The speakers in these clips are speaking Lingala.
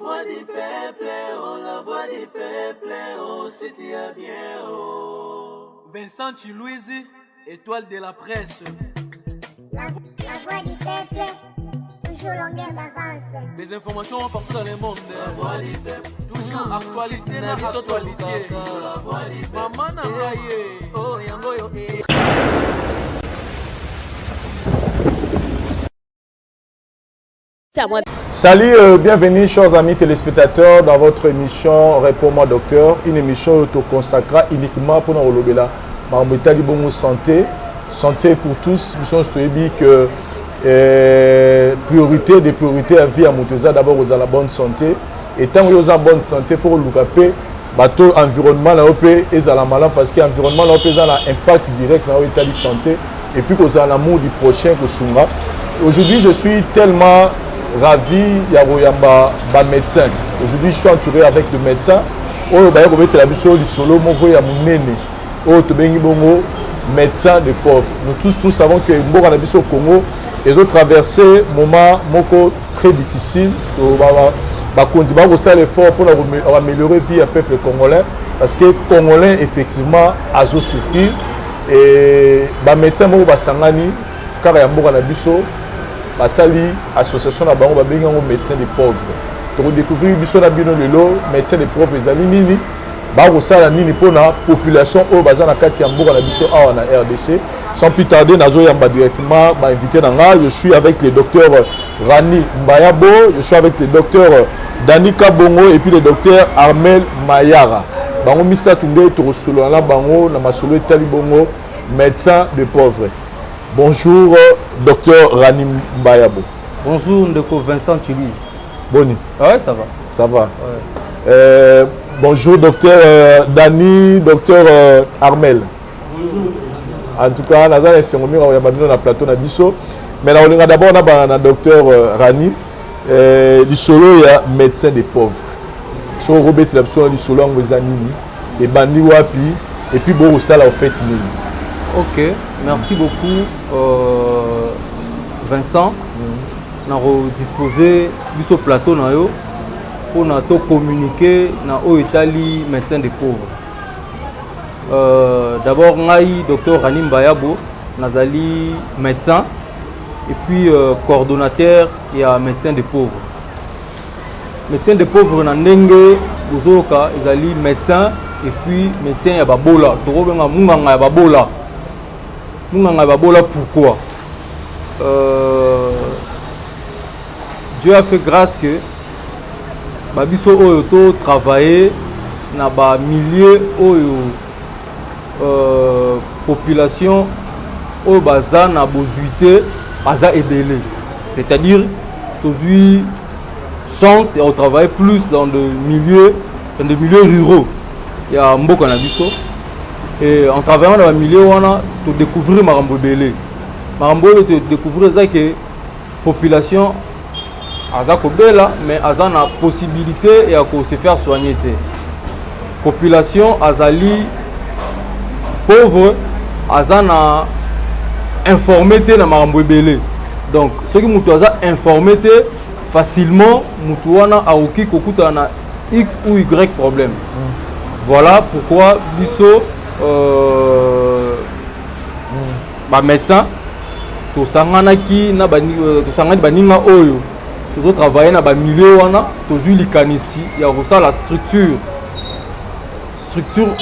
voix du peuple, oh, la voix du peuple, oh, si tu as bien, oh. Vincent Chilouizi, étoile de la presse. La voix du peuple, toujours longueur d'avance. Les informations partout dans le monde. La voix du peuple, toujours actualité, la actualité. La voix du peuple. Maman n'a pas eu. Oh, yango yo. Salut, bienvenue chers amis téléspectateurs dans votre émission Réponds-moi docteur, une émission auto-consacrée uniquement pour nous relever là. Santé, santé pour tous, nous sommes que priorité des priorités à vie à Mouteza, d'abord aux la bonne santé. Et tant que vous avez bonne santé, il faut le bateau environnement là et la malin parce que l'environnement là a un impact direct dans l'état de santé et puis vous avez l'amour du prochain que Sunga. Aujourd'hui, je suis tellement ravi Yaroyamba médecin. Aujourd'hui, je suis entouré avec des médecins. Oh, bah vous mettez la mission du solo, mon frère Yamounene. Oh, tu bengi bongo médecin de pauvres. Nous tous nous savons que Mboka na biso au Congo, ils ont traversé un moment moko très difficile. Bah continuer à faire l'effort pour améliorer la vie du peuple congolais parce que les Congolais effectivement a souffert et bah médecin moko basangani car ya Mboka na biso basali association na bango babengi ngo médecin des pauvres. Donc découvrir biso na bino lelo médecin des pauvres ezali nini ba kosala nini pona population oyo baza na kati ya mboka na biso awa na RDC. Sans plus tarder nazo yamba directement ba invité na nga. Je suis avec le docteur Rani Mbayabo, je suis avec le docteur Dani Kabongo et puis le docteur Armel Mayara. Bango misatu nde to solo na bango na masolo etali bongo médecin des pauvres. Bonjour, docteur Rani Mbayabo. Bonjour, Ndeko Vincent Chilouizi. Boni. Ouais, ça va. Ça va. Ouais. Bonjour, docteur Dani, docteur Armel. Bonjour. En tout cas, nous avons un plateau na biso. Mais on a d'abord un docteur Rani. Du solo, il y a médecin des pauvres. So Robert Lapso, du solo, on va et bandi wapi. Et puis, bon, ça, là, au fait, ok, merci beaucoup Vincent. Nous avons disposé du plateau pour nous communiquer dans l'Italie médecin des pauvres. D'abord, je docteur Rani Mbayabo, nazali médecin et puis coordonnateur et médecin des pauvres. Médecin des pauvres, Nandenge, Bozoka, ezali médecin et puis médecin ya babola. Torobenga munganga ya babola. Munganga babola pourquoi Dieu a fait grâce que babiso oyo to travailler na ba milieu oyo population oyo baza na bozuité baza ebele. C'est-à-dire tozui chance et on travaille plus dans des milieux ruraux. Il y a mboka na biso. Et en travaillant dans le milieu, on a découvert Marambo Belé. Marambo te découvrir ça que la population a mais a la possibilité de se faire soigner. La population azali pauvre, a informé de Marambo Belé. Donc, ceux qui sont informés facilement, a X ou Y problème. Voilà pourquoi biso médecin to sanganaki na sangani baninga oyo tozo travailler na ba milieu wana tozui likanisi ya kosa la structure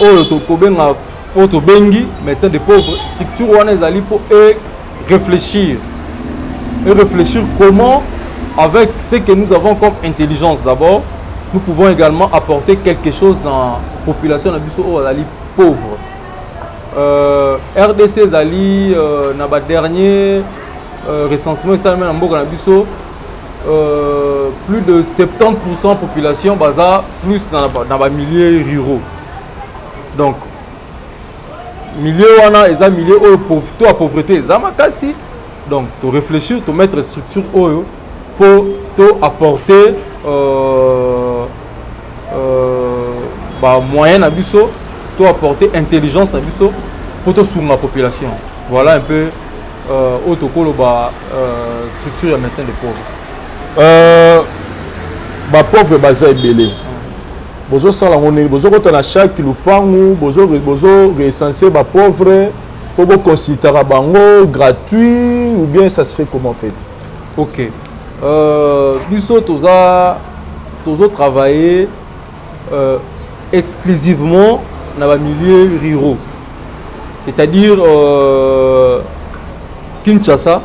oyo to kobenga po to bengi médecin de pauvres structure wana ezali pour réfléchir comment avec ce que nous avons comme intelligence d'abord nous pouvons également apporter quelque chose dans la population pauvre. RDC Zali, na ba dernier recensement plus de 70% population basa plus dans les milieux ruraux. Donc milieu wana eza milieu oyo to a pauvreté eza makasi. Donc to réfléchir, to mettre structure oyo pour to apporter moyen na biso to apporter intelligence na biso pour to sur la population. Voilà un peu autocollo structure de médecin de pauvres. ba pauvre baza ebele bozo sala ngone bozo kotana chaque lupangu bozo recenser ba pauvre pour vous consulter bango gratuit ou bien ça se fait comment en fait? Ok. Biso toza travailler exclusivement dans les milieux ruraux. C'est-à-dire Kinshasa.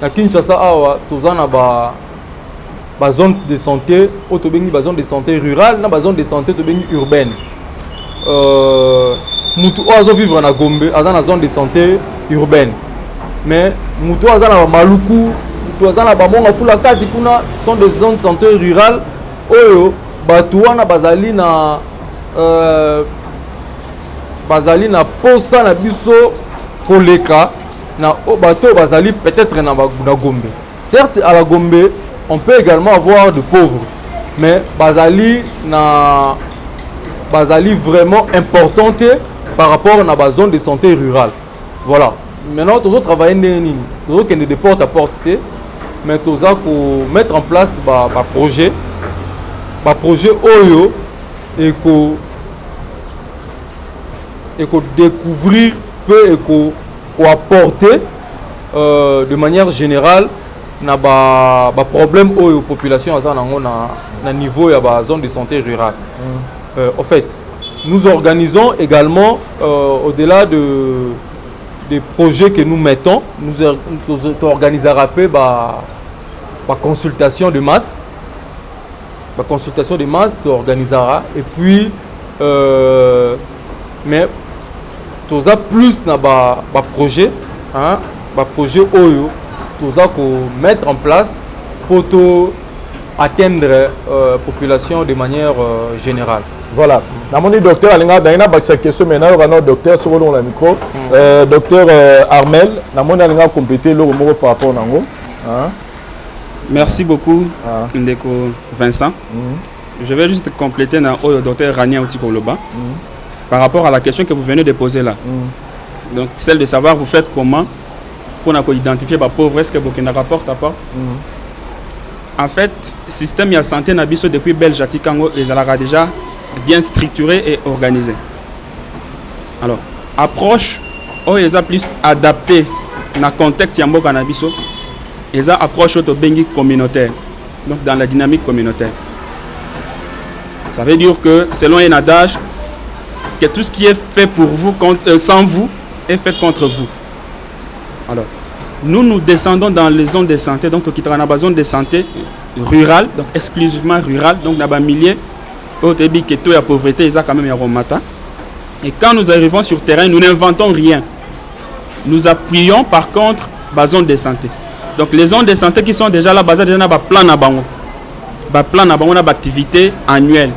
Na Kinshasa awa toza na ba zone de santé, autobengi ba zone de santé rurale, na ba zone de santé autobengi urbaine. Mutu ozo vivre na Gombe, aza na zone de santé urbaine. Mais mutu aza na Maluku, mutu aza na Bamonga fula kati kuna sont des zones de santé rurale oyo batu wana bazali na posa na biso koleka na bateau bazali peut-être na Gombe. Certes à la Gombe on peut également avoir de pauvres, mais bazali vraiment importante par rapport à la zone de santé rurale. Voilà. Maintenant tous travailler nous qui de porte à porte, mais tous pour mettre en place un projet oyo et que découvrir peut et que apporter de manière générale na problème aux populations na niveau ya ba zone de santé rurale. En fait, nous organisons également au-delà des projets que nous mettons, nous organisons consultation de masse. La consultation de masse organisera et puis mais tous a plus na projet projet oyo tous a mettre en place pour atteindre la population de manière générale. Voilà. Mon docteur Alinga Daina bakisa question maintenant on a docteur sur le micro. Docteur Armel, namoni Alinga compléter le mot par rapport nango. Merci beaucoup Ndeko Vincent. Je vais juste compléter le docteur Rania Outikoloba par rapport à la question que vous venez de poser là. Donc celle de savoir vous faites comment pour identifier les pauvres, est-ce que vous avez rapport à part. En fait, le système de santé nabiso depuis Belgique Kango est déjà bien structuré et organisé. Alors, approche est plus adaptée dans le contexte de Yambo Kanabiso. Et ça approche au bengi communautaire, donc dans la dynamique communautaire. Ça veut dire que selon un adage, que tout ce qui est fait pour vous, sans vous, est fait contre vous. Alors, nous descendons dans les zones de santé, donc qui dans la zone de santé rurale, donc exclusivement rurale, donc dans les milieux, au début que tout la pauvreté, ils ont quand même un romata. Et quand nous arrivons sur le terrain, nous n'inventons rien. Nous appuyons par contre la zone de santé. Donc les zones de santé qui sont déjà là, déjà un plan à bango. Plan à bango, activité annuelle.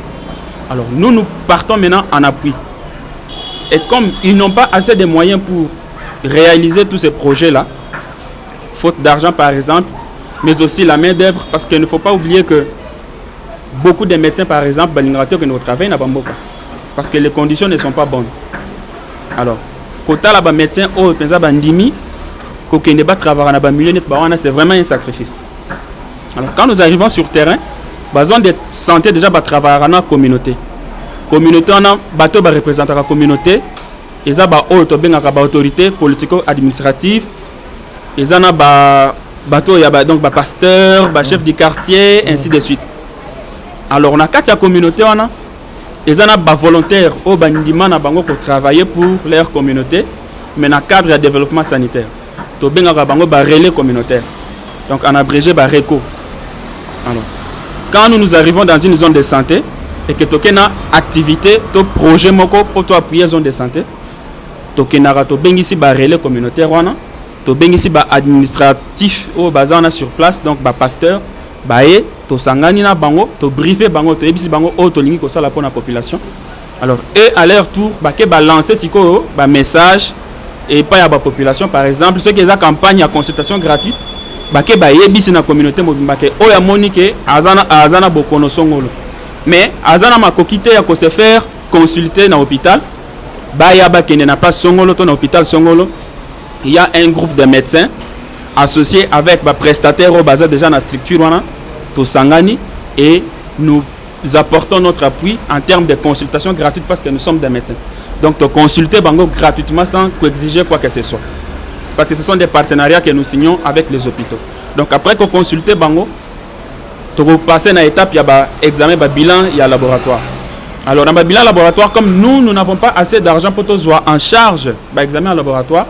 Alors nous partons maintenant en appui. Et comme ils n'ont pas assez de moyens pour réaliser tous ces projets-là, faute d'argent par exemple, mais aussi la main d'œuvre, parce qu'il ne faut pas oublier que beaucoup de médecins par exemple, que nous travaillons n'a pas parce que les conditions ne sont pas bonnes. Alors, quand tu as un médecin au bandimi, c'est vraiment un sacrifice. Alors quand nous arrivons sur le terrain, la zone de santé déjà travailler dans la communauté. La communauté, on a bateau représenter la communauté. Ils ont une autorité politico-administrative. Ils ont bateau, donc pasteur, chef du quartier, ainsi de suite. Alors on a quatre communautés, ils ont des volontaires au bandiment pour travailler pour leur communauté, mais dans le cadre de développement sanitaire. To benga bango ba relais communautaire, donc en abrégé ba RECO. Alors quand nous arrivons dans une zone de santé et que tokena activité to projet moko pour to appuyer zone de santé, tokena to bengi si ba relais communautaire wana, to bengi si ba administratif au bazana sur place, donc ba pasteur ba e to sangani na bango, to briefer bango, to ebisi bango o to lingi ko sala pour la population. Alors et à leur tour ba ke ba lancer siko ba message et pas à la population. Par exemple, ceux qui ont une campagne de consultation gratuite, ils ont une communauté mobile. Ils ont une communauté. Mais ils ont se faire consulter dans l'hôpital. Il y a un groupe de médecins associés avec les prestataires déjà dans la structure. et nous apportons notre appui en termes de consultation gratuite parce que nous sommes des médecins. Donc, de consulter Bango gratuitement sans exiger quoi que ce soit. Parce que ce sont des partenariats que nous signons avec les hôpitaux. Donc, après qu'on consulte Bango, tu vas passer à l'étape, il y a examen, bilan, il y a laboratoire. Alors, dans le bilan laboratoire, comme nous n'avons pas assez d'argent pour tous voir en charge l'examen en laboratoire,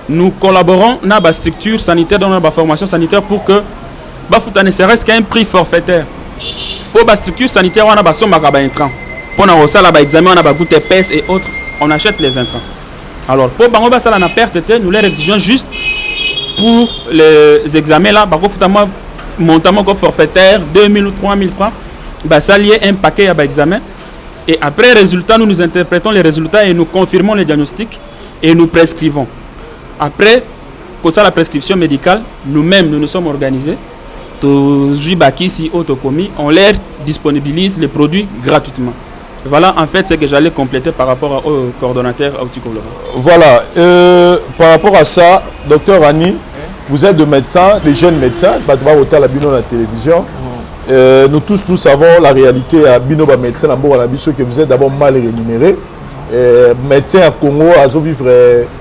nous collaborons dans la structure sanitaire, dans la formation sanitaire pour que ne serait-ce qu'un prix forfaitaire. Pour la structure sanitaire, on a besoin d'intrants. Pour l'examen, on a goûté épaisse et autres, on achète les intrants. Alors, pour la perte, nous leur exigeons juste pour les examens là, montant forfaitaire, 2000 ou 3000 francs, ça lié un paquet à l'examen. Et après résultat, nous interprétons les résultats et nous confirmons les diagnostics et nous prescrivons. Après, pour ça, la prescription médicale, nous-mêmes, nous nous sommes organisés. On leur disponibilise les produits gratuitement. Voilà en fait ce que j'allais compléter par rapport au coordonnateur Autikolo. Voilà, par rapport à ça, docteur Rani, vous êtes de médecins, des jeunes médecins, la télévision. Nous tous, nous savons la réalité à Binoba médecin, que vous êtes d'abord mal rémunéré. Médecin à Congo, à vivre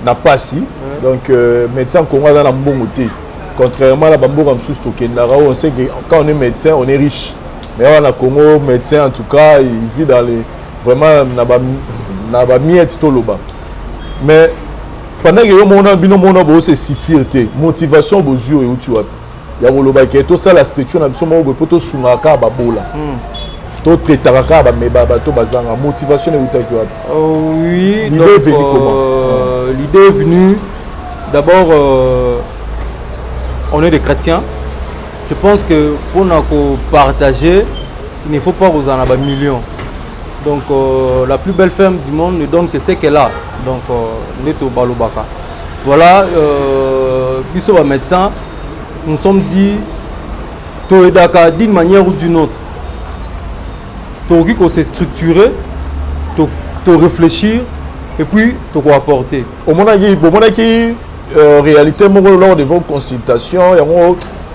n'a pas si. Donc, médecin à Congo, dans la bon côté. Contrairement à la Bamboura on sait que quand on est médecin, on est riche. Mais on a Congo, médecin en tout cas, il vit dans les. Vraiment, n'a pas mis tout le bas. Mais pendant que on c'est si fierté, motivation, vos yeux et où tu vois. Il y a le bac et tout ça, la structure, on a besoin de tout sunaka, babola. Tout prétaraka, to bazanga, motivation et où tu vois. Oui, l'idée est venue comment? L'idée est venue, d'abord, on est des chrétiens. Je pense que pour nous partager, il ne faut pas vous en avoir millions. Donc la plus belle femme du monde ne donne que ce qu'elle a. Donc Neto Balobaka. Voilà, puisque les médecins, nous sommes dit d'une manière ou d'une autre. Tu dois se structurer, tu réfléchir et puis tu dois apporter. Au moment où réalité, lors de vos consultations,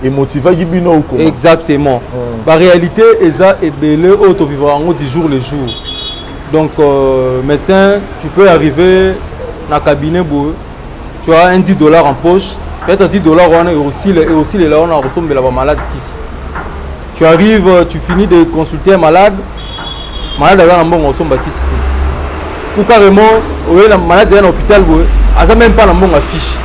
et motivé Gibino. Exactement. La réalité est ça et belé auto vivre du jour le jour. Donc médecin, tu peux arriver dans le cabinet, tu as un $10 en poche, peut-être $10 on est aussi les là on a reçu de la malade qui. Tu arrives, tu finis de consulter un malade a un bon reçu qui. Ou carrément, la malade est à l'hôpital, elle n'a même pas un bon affiche.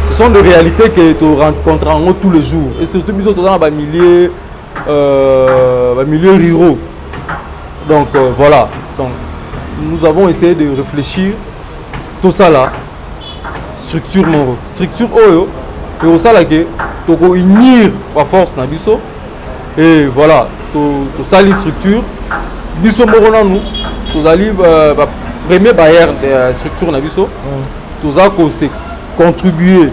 Ce sont des réalités que tu rencontres tous les jours. Et surtout, nous sommes dans les milieux ruraux. Donc voilà. Donc, nous avons essayé de réfléchir tout ça là. Structure moro. Structure oyo. Et au ça là que tu peux unir par force na biso. Et voilà. Tu sali structure. Biso moro na nous. Tu sali première barrière de structure na biso. Tu as contribuer.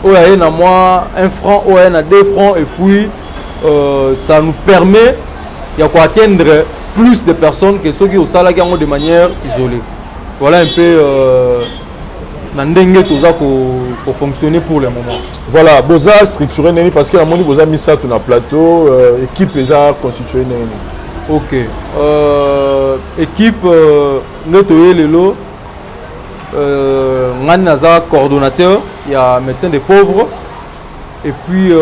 Il y a moi 1 franc, il y a 2 francs, et puis ça nous permet d'atteindre plus de personnes que ceux qui ont ça de manière isolée. Voilà un peu pour fonctionner pour le moment. Voilà, Boza structuré parce que la monnaie Boza mis ça sur le plateau, équipe les a constitué. Ok. Équipe notre Lelo. Naza coordonnateur, il y a médecin des pauvres. Et puis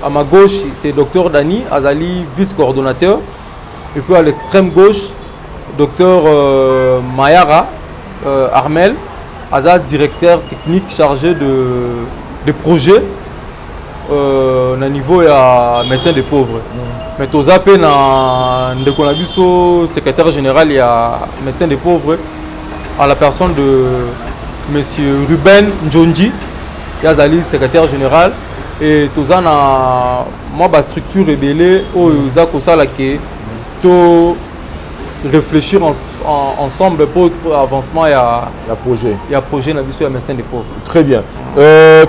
à ma gauche, c'est docteur Dani Azali, vice-coordonnateur. Et puis à l'extrême gauche, docteur Mayara Armel, Azali, directeur technique chargé de projets au niveau de médecin des pauvres. Mais tout ça, dans secrétaire général, il y a médecin des pauvres. À la personne de M. Ruben Njonji, Yazali, secrétaire général, et tout ça, ma structure rebellée, où ils ont réfléchir ensemble pour l'avancement. Il y a projet. Il y a projet dans le médecin des pauvres. Très bien.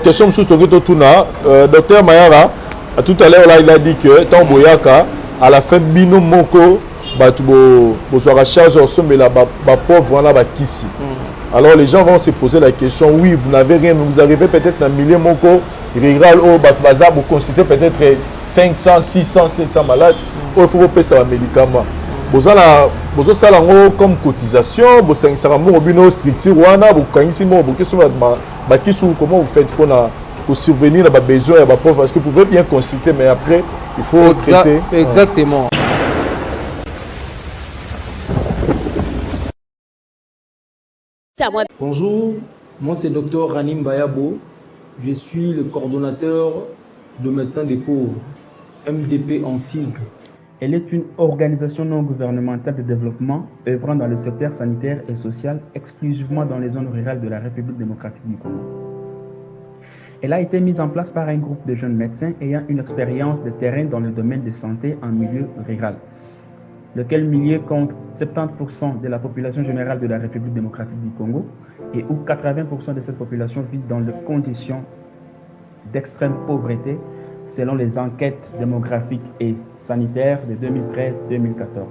Question sur docteur Mayara, tout à l'heure, il a dit que tant Boyaka, à la fin, Bino Moko, la charge ensemble la pauvre là ici. Alors les gens vont se poser la question, oui, vous n'avez rien, mais vous arrivez peut-être dans un millier moko rural au baza vous considérez peut-être 500 600 700 malades il faut payer ça médicaments bozo sala ngo comme cotisation bo sangisa mo bino structure wana bo kangisi mo bo keso ba kisu comment vous faites pour survenir à besoin à pauvre parce que vous pouvez bien consulter mais après il faut traiter exactement. Bonjour, moi c'est Dr Ranim Bayabo. Je suis le coordonnateur de Médecins des Pauvres, MDP en sigle. Elle est une organisation non gouvernementale de développement œuvrant dans le secteur sanitaire et social exclusivement dans les zones rurales de la République démocratique du Congo. Elle a été mise en place par un groupe de jeunes médecins ayant une expérience de terrain dans le domaine de santé en milieu rural, lequel milieu compte 70% de la population générale de la République démocratique du Congo et où 80% de cette population vit dans des conditions d'extrême pauvreté selon les enquêtes démographiques et sanitaires de 2013-2014.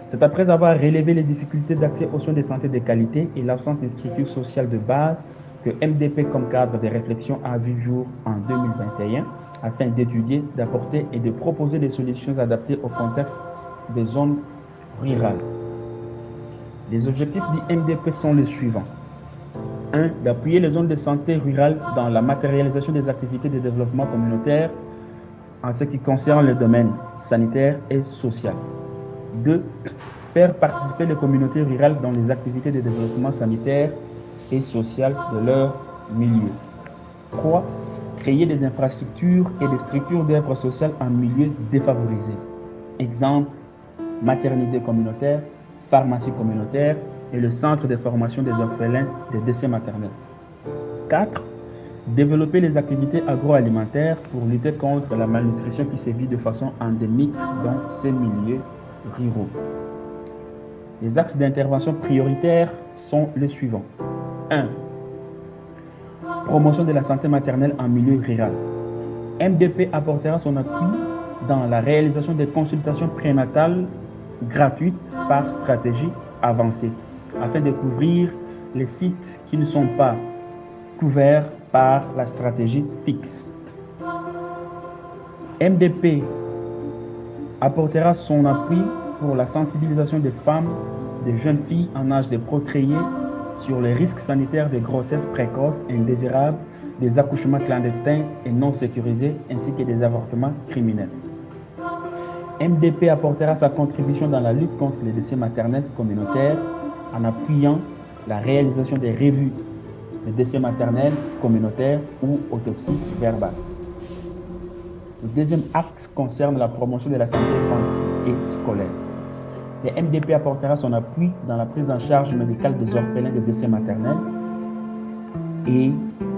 C'est après avoir relevé les difficultés d'accès aux soins de santé de qualité et l'absence de structures sociales de base que MDP comme cadre de réflexion a vu jour en 2021 afin d'étudier, d'apporter et de proposer des solutions adaptées au contexte des zones rurales. Les objectifs du MDP sont les suivants. 1. D'appuyer les zones de santé rurales dans la matérialisation des activités de développement communautaire en ce qui concerne le domaine sanitaire et social. 2. Faire participer les communautés rurales dans les activités de développement sanitaire et social de leur milieu. 3. Créer des infrastructures et des structures d'œuvre sociale en milieu défavorisé. Exemple, maternité communautaire, pharmacie communautaire et le centre de formation des orphelins des décès maternels. 4. Développer les activités agroalimentaires pour lutter contre la malnutrition qui sévit de façon endémique dans ces milieux ruraux. Les axes d'intervention prioritaires sont les suivants. 1. Promotion de la santé maternelle en milieu rural. MDP apportera son appui dans la réalisation des consultations prénatales gratuites par stratégie avancée, afin de couvrir les sites qui ne sont pas couverts par la stratégie fixe. MDP apportera son appui pour la sensibilisation des femmes, des jeunes filles en âge de procréer sur les risques sanitaires des grossesses précoces indésirables, des accouchements clandestins et non sécurisés, ainsi que des avortements criminels. MDP apportera sa contribution dans la lutte contre les décès maternels communautaires en appuyant la réalisation des revues de décès maternels communautaires ou autopsie verbale. Le deuxième axe concerne la promotion de la santé infantile et scolaire. Le MDP apportera son appui dans la prise en charge médicale des orphelins de décès maternels et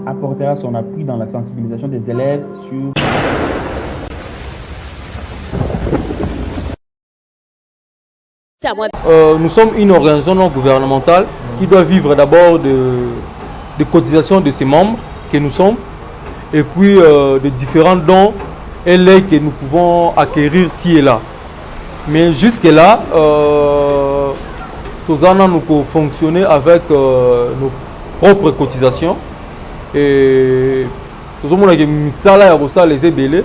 apportera son appui dans la sensibilisation des élèves sur Nous sommes une organisation non gouvernementale qui doit vivre d'abord de cotisations de ses membres que nous sommes et puis de différents dons et legs que nous pouvons acquérir ci et là. Mais jusque-là, nous pouvons fonctionner avec nos propres cotisations. Et nous avons les ébélés.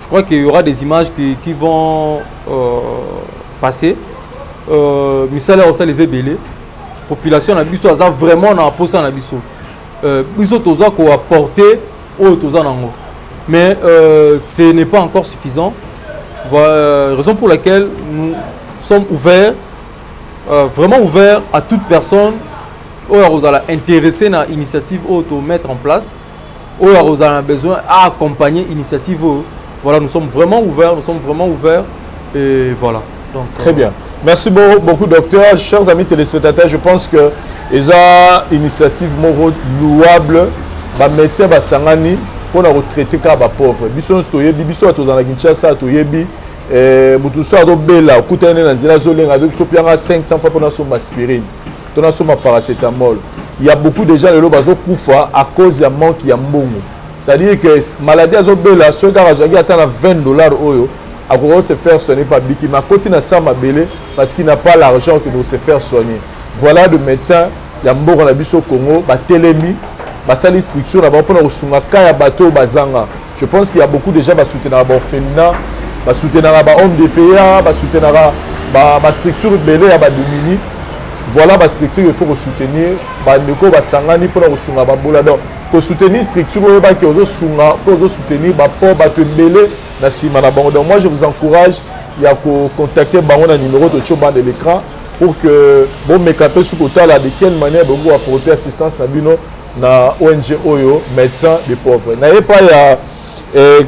Je crois qu'il y aura des images qui vont passer. Misala aussi les ébélés. La population a vraiment dans la poste en abisso. Ils ont apporté au mais ce n'est pas encore suffisant. Raison pour laquelle nous sommes ouverts, vraiment ouverts à toute personne qui est intéressée dans l'initiative de mettre en place, qui a besoin d'accompagner l'initiative. Voilà, nous sommes vraiment ouverts, et voilà. Donc, très bien. Merci beaucoup, docteur. Chers amis téléspectateurs, je pense que les initiatives louables, les médecins basangani pour retraiter les pauvres. Biso toyebi biso atozana Kinshasa toyebi mutuso adobela kutane na nzela zolenga biso pianga 500 fois pour son aspirine. Tona soma paracétamol. Il y a beaucoup de gens le bazo kufa à cause de manque ya mbongo. C'est-à-dire que maladie azobela so garazaki atana $20 oyo à se faire soigner par Biki, mais continue à s'amabéler parce qu'il n'a pas l'argent que de se faire soigner. Voilà le médecin, il y a Mboro Nabiso Congo, Telemi, basali structure na bango mpona kosunga ka ya bato bazanga. Je pense qu'il y a beaucoup déjà basoutenaka baorphelinat, basoutenaka bahomme de feya, basoutenaka bastructure ebele ya badomini. Voilà la structure il faut soutenir bandeko basangani mpona kosunga babola. Donc pour soutenir structure oyo baki ozosunga mpo ozosoutenir bapo bato ebele na nsima na bango. Donc moi je vous encourage ya contacter bango na numéro totio bas de l'écran pour que bon mekape sous kotala de quelle manière beaucoup apporter assistance na bino na ONG oyo médecins des pauvres. Na pas ya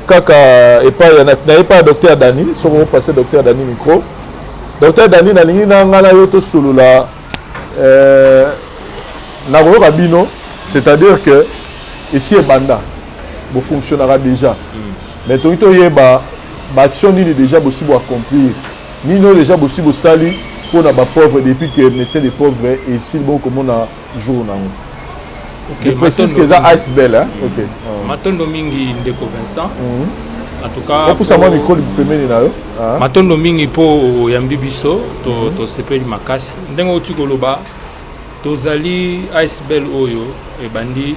kaka et pas na pas docteur Dani, so on passer docteur Dani micro. Docteur Dani na lingi na ngana yo to solo la na bino, c'est-à-dire que ici banda bo fonctionnera déjà. Mais tout yeba action ni déjà possible accomplir. Ni non déjà possible sali pour na ba pauvre depuis que médecin des pauvres et ici bon comme on a jour na. Je précise que ça iceberg hein. OK. Matondo mingi ndeko Vincent. En tout cas pour ça moi micro pemeni na yo. Matondo mingi po yambi biso to sepeli makasi. Ndengo tukoloba tozali iceberg oyo e bandi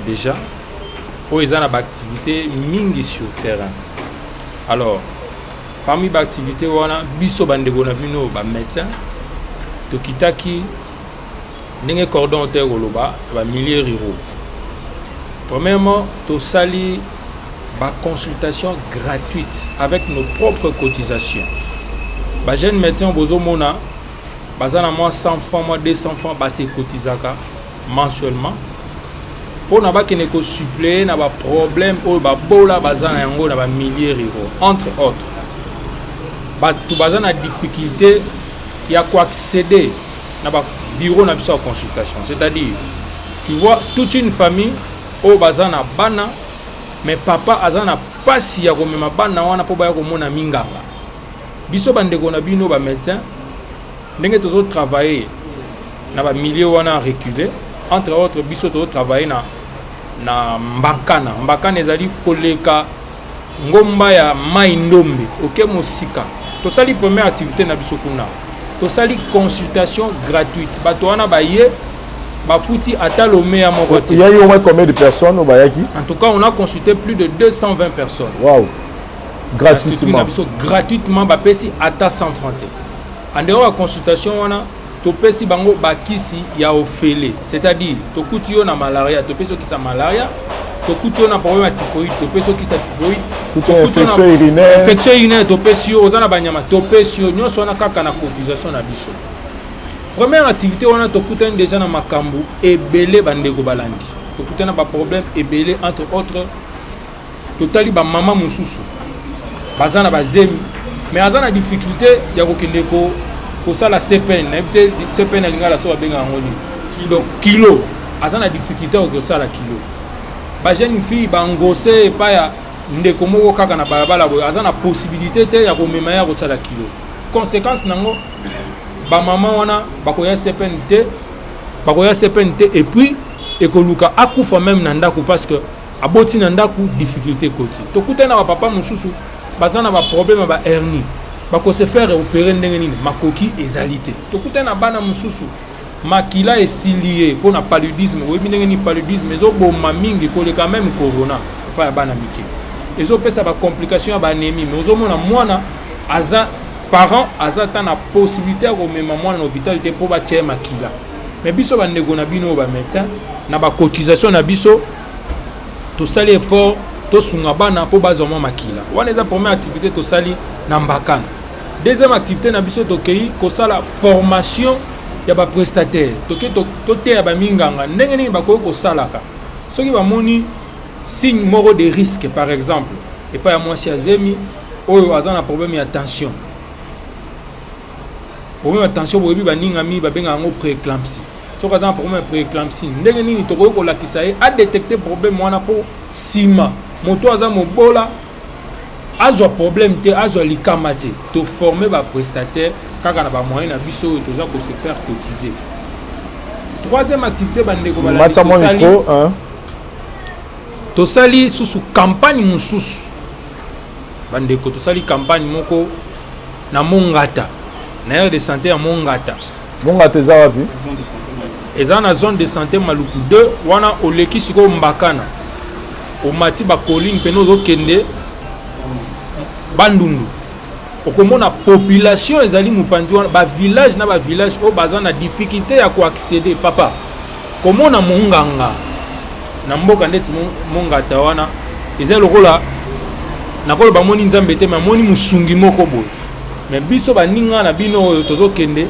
déjà oyo eza na ba activité mingi sur terrain. Alors parmi les activités wana biso bandeko na bino ba médecin to kitaki ndenge cordon terre koloba ba milieux ruraux. Premièrement to sali ba consultation gratuite avec nos propres cotisations. Ba jeune médecin bozo mona bazana moi 100 francs moi 200 francs ba se cotisaka mensuellement. Pour n'a pas qu'il ne ko suppléer na ba problème ou ba bola bazana yango na ba milieux ruraux entre autres. Ba tout bazana difficulté il y a quoi accéder na ba bureau na biso consultation, c'est-à-dire tu vois toute une famille au bazana bana mais papa azana pasi ya ko mema bana wana po ba ya ko mona minganga biso bandeko na bino ba médecin ndenge tozo travailler na ba milieu wana reculé entre autres biso tozo travailler na mbakana ezali koleka ngomba ya mai ndombe oke mosika tosali première activité na biso kuna tosali consultation gratuite bato wana baye bafuti atalome ya moko. Il y a eu au moins combien de personnes au Bayaki? En tout cas, on a consulté plus de 220 personnes. Waouh. Gratuitement. Gratuitement, bapesi ata 100 francs. En dehors de la consultation, on a topesi bango bakisi ya ofele. C'est-à-dire, tokuti yo na malaria, topesi ki sa malaria, tokuti yo na problème de typhoïde, topesi ki sa typhoïde. Toute infection urinaire. Infection urinaire, topesi yo ozana banyama, topesi yo nyonso na kaka na cotisation na biso. Première activité, on a tokutani déjà na makambu ebele bandeko balandi. Tokutana ba problème ebele entre autres totali ba mama mususu. Bazana bazemi mais azana difficulté ya kokende ko sala CPN, na peut CPN ngala so benga ngoli. Kilo azana difficulté ko sala kilo. Ba jeune fille ba ngosé pa ya ndeko moko kaka na balabala boy azana possibilité te ya ko mema ya ko sala kilo. Conséquence nango ba maman wana bakoya CPNT et puis ekoluka akufa même na ndako parce que aboti na ndako difficulté côté tokuta na ba papa mususu bazana ba problème ba hernie bako se faire opérer ndenge nini makoki ezalité tokuta na bana mususu makila esilié pour na paludisme oui ndenge ni paludisme ezo boma mingi koleka même corona pa bana miki ezo pesa ba complication ba anémie mais ozo mona mwana aza parents azata na possibilité ya komema mwana na hôpital te po batie makila mais biso bandeko na bino ba médecin na ba cotisation na biso tosali effort tosunga bana po bazoma makila wana eza première activité tosali na mbakana. Deuxième activité na biso tokei kosala formation ya ba prestataire toke toteya ba minganga ndenge nini bakoki kosalaka soki bamoni signe moko de risque par exemple et pas ya mwasi azemi oyo aza na problème ya tension. Problème attention pour les baningami babenga ngo prééclampsie. So ka dans problème prééclampsie ndenge nini to ko lakisa ye a détecter problème wana po sima moto aza mobola azo problème te azo likamate to former ba prestataire kaka na ba moyen na biso to za ko se faire cotiser. Troisième activité bandeko bala to sali susu campagne mususu bandeko to sali campagne moko na Mongata. D'ailleurs de santé à Mongata. Mongata eza wapi? eza na zone de santé Maluku 2 wana oleki siko Mbakana omati ba colline peno ozokende Bandundu okomona population ezali mopanzi wana ba village na ba village o baza na difficulté ya ko accéder papa komona monganga na mboka ndeti mongata wana eza lokola nakolo bamoni nzambe te mamoni musungi moko boye mais biso baninga na bino oyo tozokende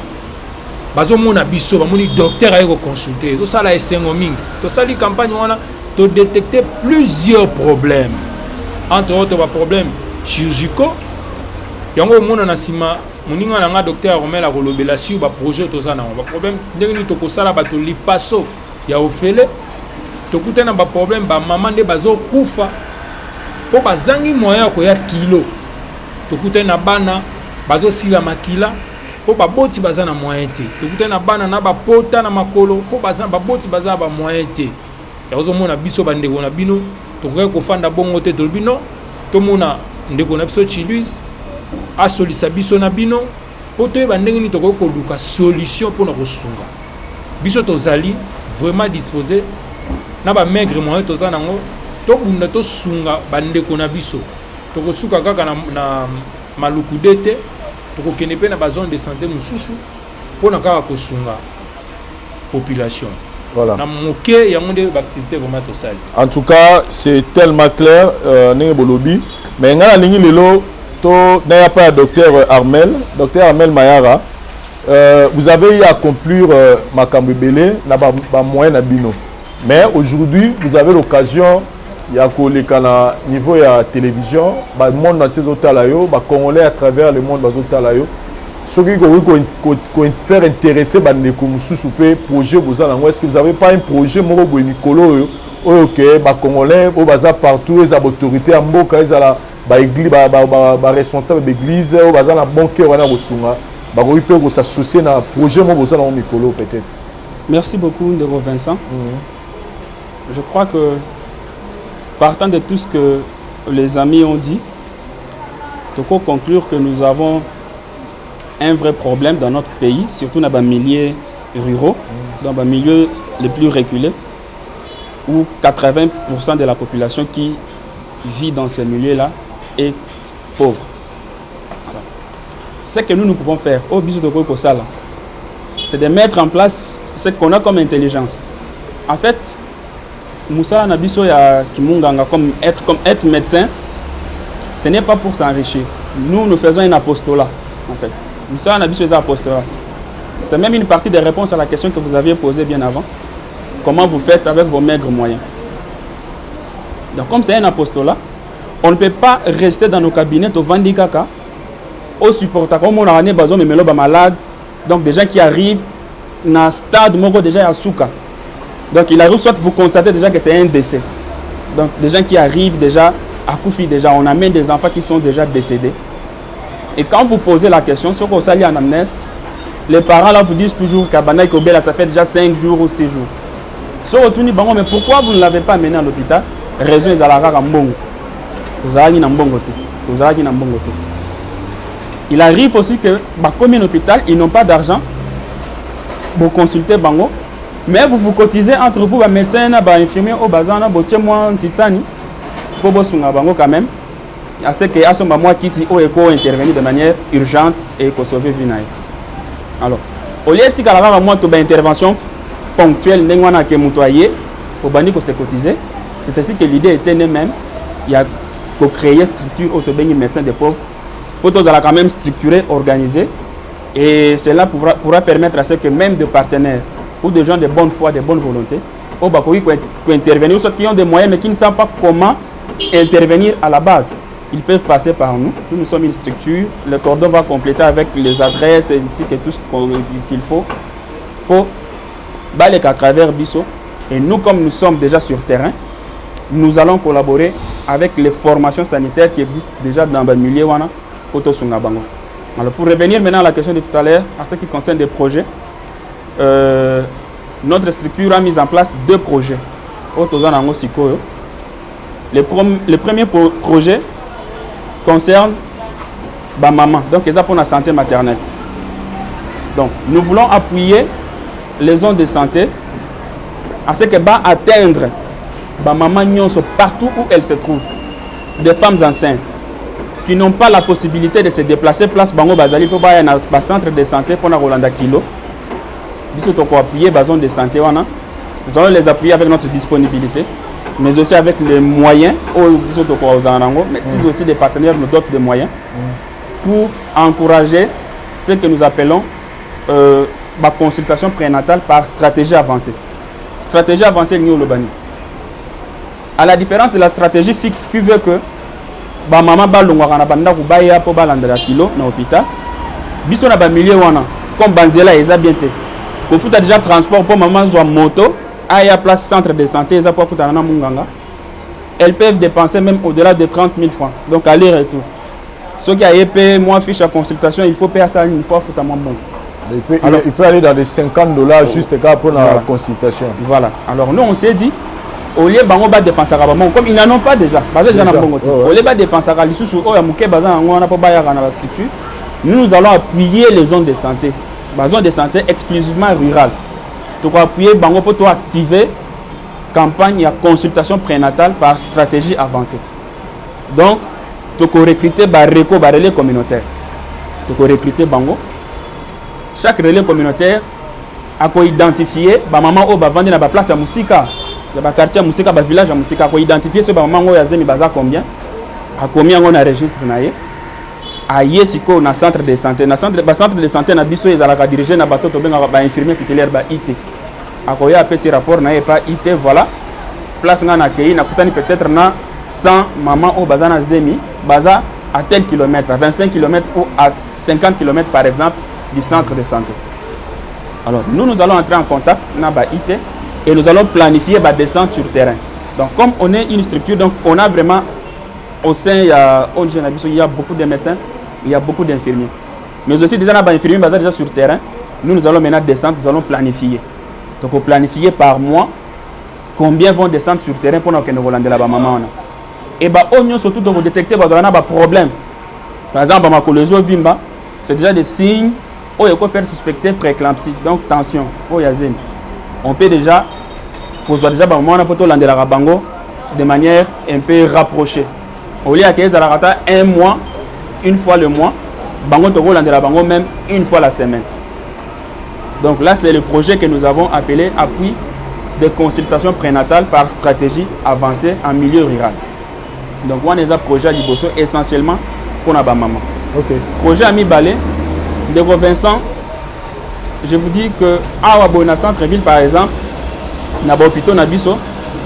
bazomona biso bamoni docteur aye ko consulter ezosala esengo mingi tosali campagne wana to détecter plusieurs problèmes entre autres ba problèmes chirurgicaux yango mona na sima moninga na nga docteur Romela kolobela si ba projet tozana ba problème ndenge ni tokosala bato lipaso ya ofele tokutana ba problème ba mama nde bazokufa po bazangi moyen ko ya kilo tokutana bana bazosila makila po baboti baza na moyen te tokutana bana na bapota na makolo po baza baboti baza ba moyen te yazomona biso bandeko na bino tokoka kofanda bongo te tolbino tomona ndeko na biso Chiluise asolisa biso na bino po toyeba ndenge nini tokoki koluka solution mpona kosunga biso tozali vraiment disposé na bamaigre moyen toza nango tobunda tosunga bandeko na biso tokosuka kaka na Maluku dete tokokende mpe na bazone de santé mosusu mpona kaka kosunga population. Voilà. En tout cas, c'est tellement clair, mais il n'y a pas docteur Armel Mayara. Vous avez eu à conclure Makambu Belé, na moyen bino. Mais aujourd'hui, vous avez l'occasion, il y a un niveau de télévision, le monde entier est Congolais à travers le monde est ceux qui ont faire intéresser les projet est-ce que vous n'avez pas un projet Nicolo Congolais partout les autorités en Mboka les responsables d'église la banque s'associer à un projet Nicolo peut-être. Merci beaucoup Ndeko Vincent. Je crois que partant de tout ce que les amis ont dit, il faut conclure que nous avons un vrai problème dans notre pays, surtout dans les milieux ruraux, dans les milieux les plus reculés, où 80% de la population qui vit dans ces milieux-là est pauvre. Alors, ce que nous pouvons faire, au biso de Sala, c'est de mettre en place ce qu'on a comme intelligence. En fait, Moussa Nabiso ya Kimunganga comme être médecin, ce n'est pas pour s'enrichir. Nous faisons un apostolat, en fait. Moussa Nabiso est un apostolat. C'est même une partie des réponses à la question que vous aviez posée bien avant. Comment vous faites avec vos maigres moyens? Donc comme c'est un apostolat, on ne peut pas rester dans nos cabinets au Vandikaka, au supporter, comme on a besoin de malades, donc des gens qui arrivent dans le stade déjà à Souka. Donc il arrive soit vous constatez déjà que c'est un décès. Donc des gens qui arrivent déjà à Koufi, déjà on amène des enfants qui sont déjà décédés. Et quand vous posez la question, sur qu'on s'allie en amnèse, les parents là vous disent toujours qu'Abana Kobela ça fait déjà 5 jours ou 6 jours. Sur retourne bango, mais pourquoi vous ne l'avez pas amené à l'hôpital? Raison est à la rare en bongo. Vous avez un bongo. Il arrive aussi que comme un hôpital, ils n'ont pas d'argent pour consulter bango. Mais vous vous cotisez entre vous, médecins, infirmiers, au bazar, moins titani, pour vous bango quand même. À ce que à ce moment qui si intervenir de manière urgente et pour sauver vie. Alors, au lieu de avoir une intervention ponctuelle, pour bannir se cotiser, c'est ainsi que l'idée était même, il y a pour créer une structure autobéni médecins des pauvres, pour quand même structurer, organiser, et cela pourra permettre à ce que même des partenaires ou des gens de bonne foi, de bonne volonté, qui intervenir, soit qui ont des moyens mais qui ne savent pas comment intervenir à la base. Ils peuvent passer par nous. Nous sommes une structure. Le cordon va compléter avec les adresses ainsi que tout ce qu'il faut pour balayer à travers Bisso. Et nous, comme nous sommes déjà sur terrain, nous allons collaborer avec les formations sanitaires qui existent déjà dans le milieu. Alors, pour revenir maintenant à la question de tout à l'heure, à ce qui concerne des projets, notre structure a mis en place 2 projets. Le premier projet concerne maman, donc ils ont pour la santé maternelle. Donc nous voulons appuyer les zones de santé à ce que va atteindre ba maman nyonso partout où elles se trouvent, des femmes enceintes qui n'ont pas la possibilité de se déplacer place bango bazali pour ba na centre de santé pour na Rolanda kilo biso to ko appuyer ba zone de santé wana. Nous allons les appuyer avec notre disponibilité, mais aussi avec les moyens, mais si aussi des partenaires nous dotent des moyens pour encourager ce que nous appelons la consultation prénatale par stratégie avancée. Stratégie avancée, à la différence de la stratégie fixe qui veut que maman pour kilo na hôpital, biso na ba milieu wana comme banzela eza bien te. Pour faire déjà transport pour maman soit moto. Il y a place centre de santé, elles peuvent dépenser même au-delà de 30 000 francs. Donc aller-retour. Ceux qui ont payé moi fiche à consultation, il faut payer ça une fois. Bon. Il peut aller dans les $50 juste pour la consultation. Voilà. Alors nous on s'est dit, au lieu de dépenser comme ils n'en ont pas déjà. Au lieu de dépenser nous allons appuyer les zones de santé. Les zones de santé exclusivement rurales. Tu vas appuyer bango pour activer campagne de consultation prénatale par stratégie avancée. Donc, tu vas recruter des relais communautaires. Tu vas recruter bango. Chaque relais communautaire a identifié les mamans qui vont vendre la place à Moussika, le quartier à Moussika, le village à Moussika. Tu vas identifier ces mamans qui ont combien, à combien on a registré. Aïe siko na centre de santé na centre de santé na biso ezalaka diriger na bato to benga ba infirmier titulaire ba IT akoya apesi rapport na pas IT voilà place nga na kei na kutani peut-être na 100 maman au bazana zemi baza à tel kilomètre à 25 km ou à 50 km par exemple du centre de santé. Alors nous allons entrer en contact na ba IT et nous allons planifier ba descente sur terrain. Donc comme on est une structure, donc on a vraiment au sein il y a beaucoup de médecins, il y a beaucoup d'infirmiers. Mais aussi déjà les infirmiers basés déjà sur terrain, nous allons maintenant descendre, nous allons planifier. Donc on planifie par mois combien vont descendre sur terrain pour que nous voulons de la maman. Et on surtout donc détecter des problèmes. Par exemple, vimba, c'est déjà des signes où il faut faire suspecter préclampsie, donc tension. On peut déjà poser déjà de manière un peu rapprochée. Au lieu de un mois, une fois le mois, bango toko landela bango même une fois la semaine. Donc là, c'est le projet que nous avons appelé appui de consultation prénatale par stratégie avancée en milieu rural. Donc on a un projet à Liboso essentiellement pour la maman. Okay. Projet Ami Balé de Vincent. Je vous dis que à Wabona centre-ville par exemple, na hôpital na biso,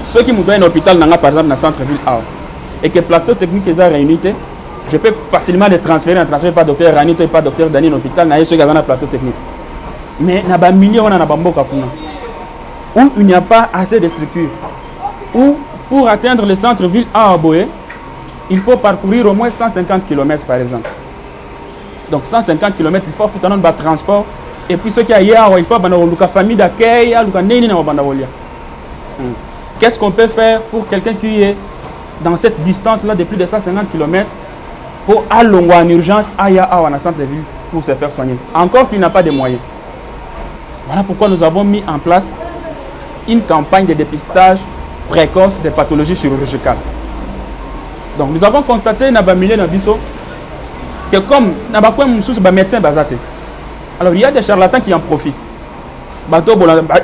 ceux qui montent un hôpital nanga par exemple na centre-ville et que plateau technique est réuni, je peux facilement les transférer par docteur Ranito et par docteur Dani l'hôpital na ceux qui ont un plateau technique. Mais na ba million on a bamboka kuna. Où il n'y a pas assez de structures. Ou pour atteindre le centre-ville à Aboé, il faut parcourir au moins 150 km par exemple. Donc 150 km, il faut faire un transport. Et puis ceux qui ailleurs, il faut une famille d'accueil, qu'est-ce qu'on peut faire pour quelqu'un qui est dans cette distance-là de plus de 150 km pour aller en urgence à un centre-ville pour se faire soigner. Encore qu'il n'a pas de moyens. Voilà pourquoi nous avons mis en place une campagne de dépistage précoce des pathologies chirurgicales. Donc nous avons constaté que comme médecin basate, alors il y a des charlatans qui en profitent.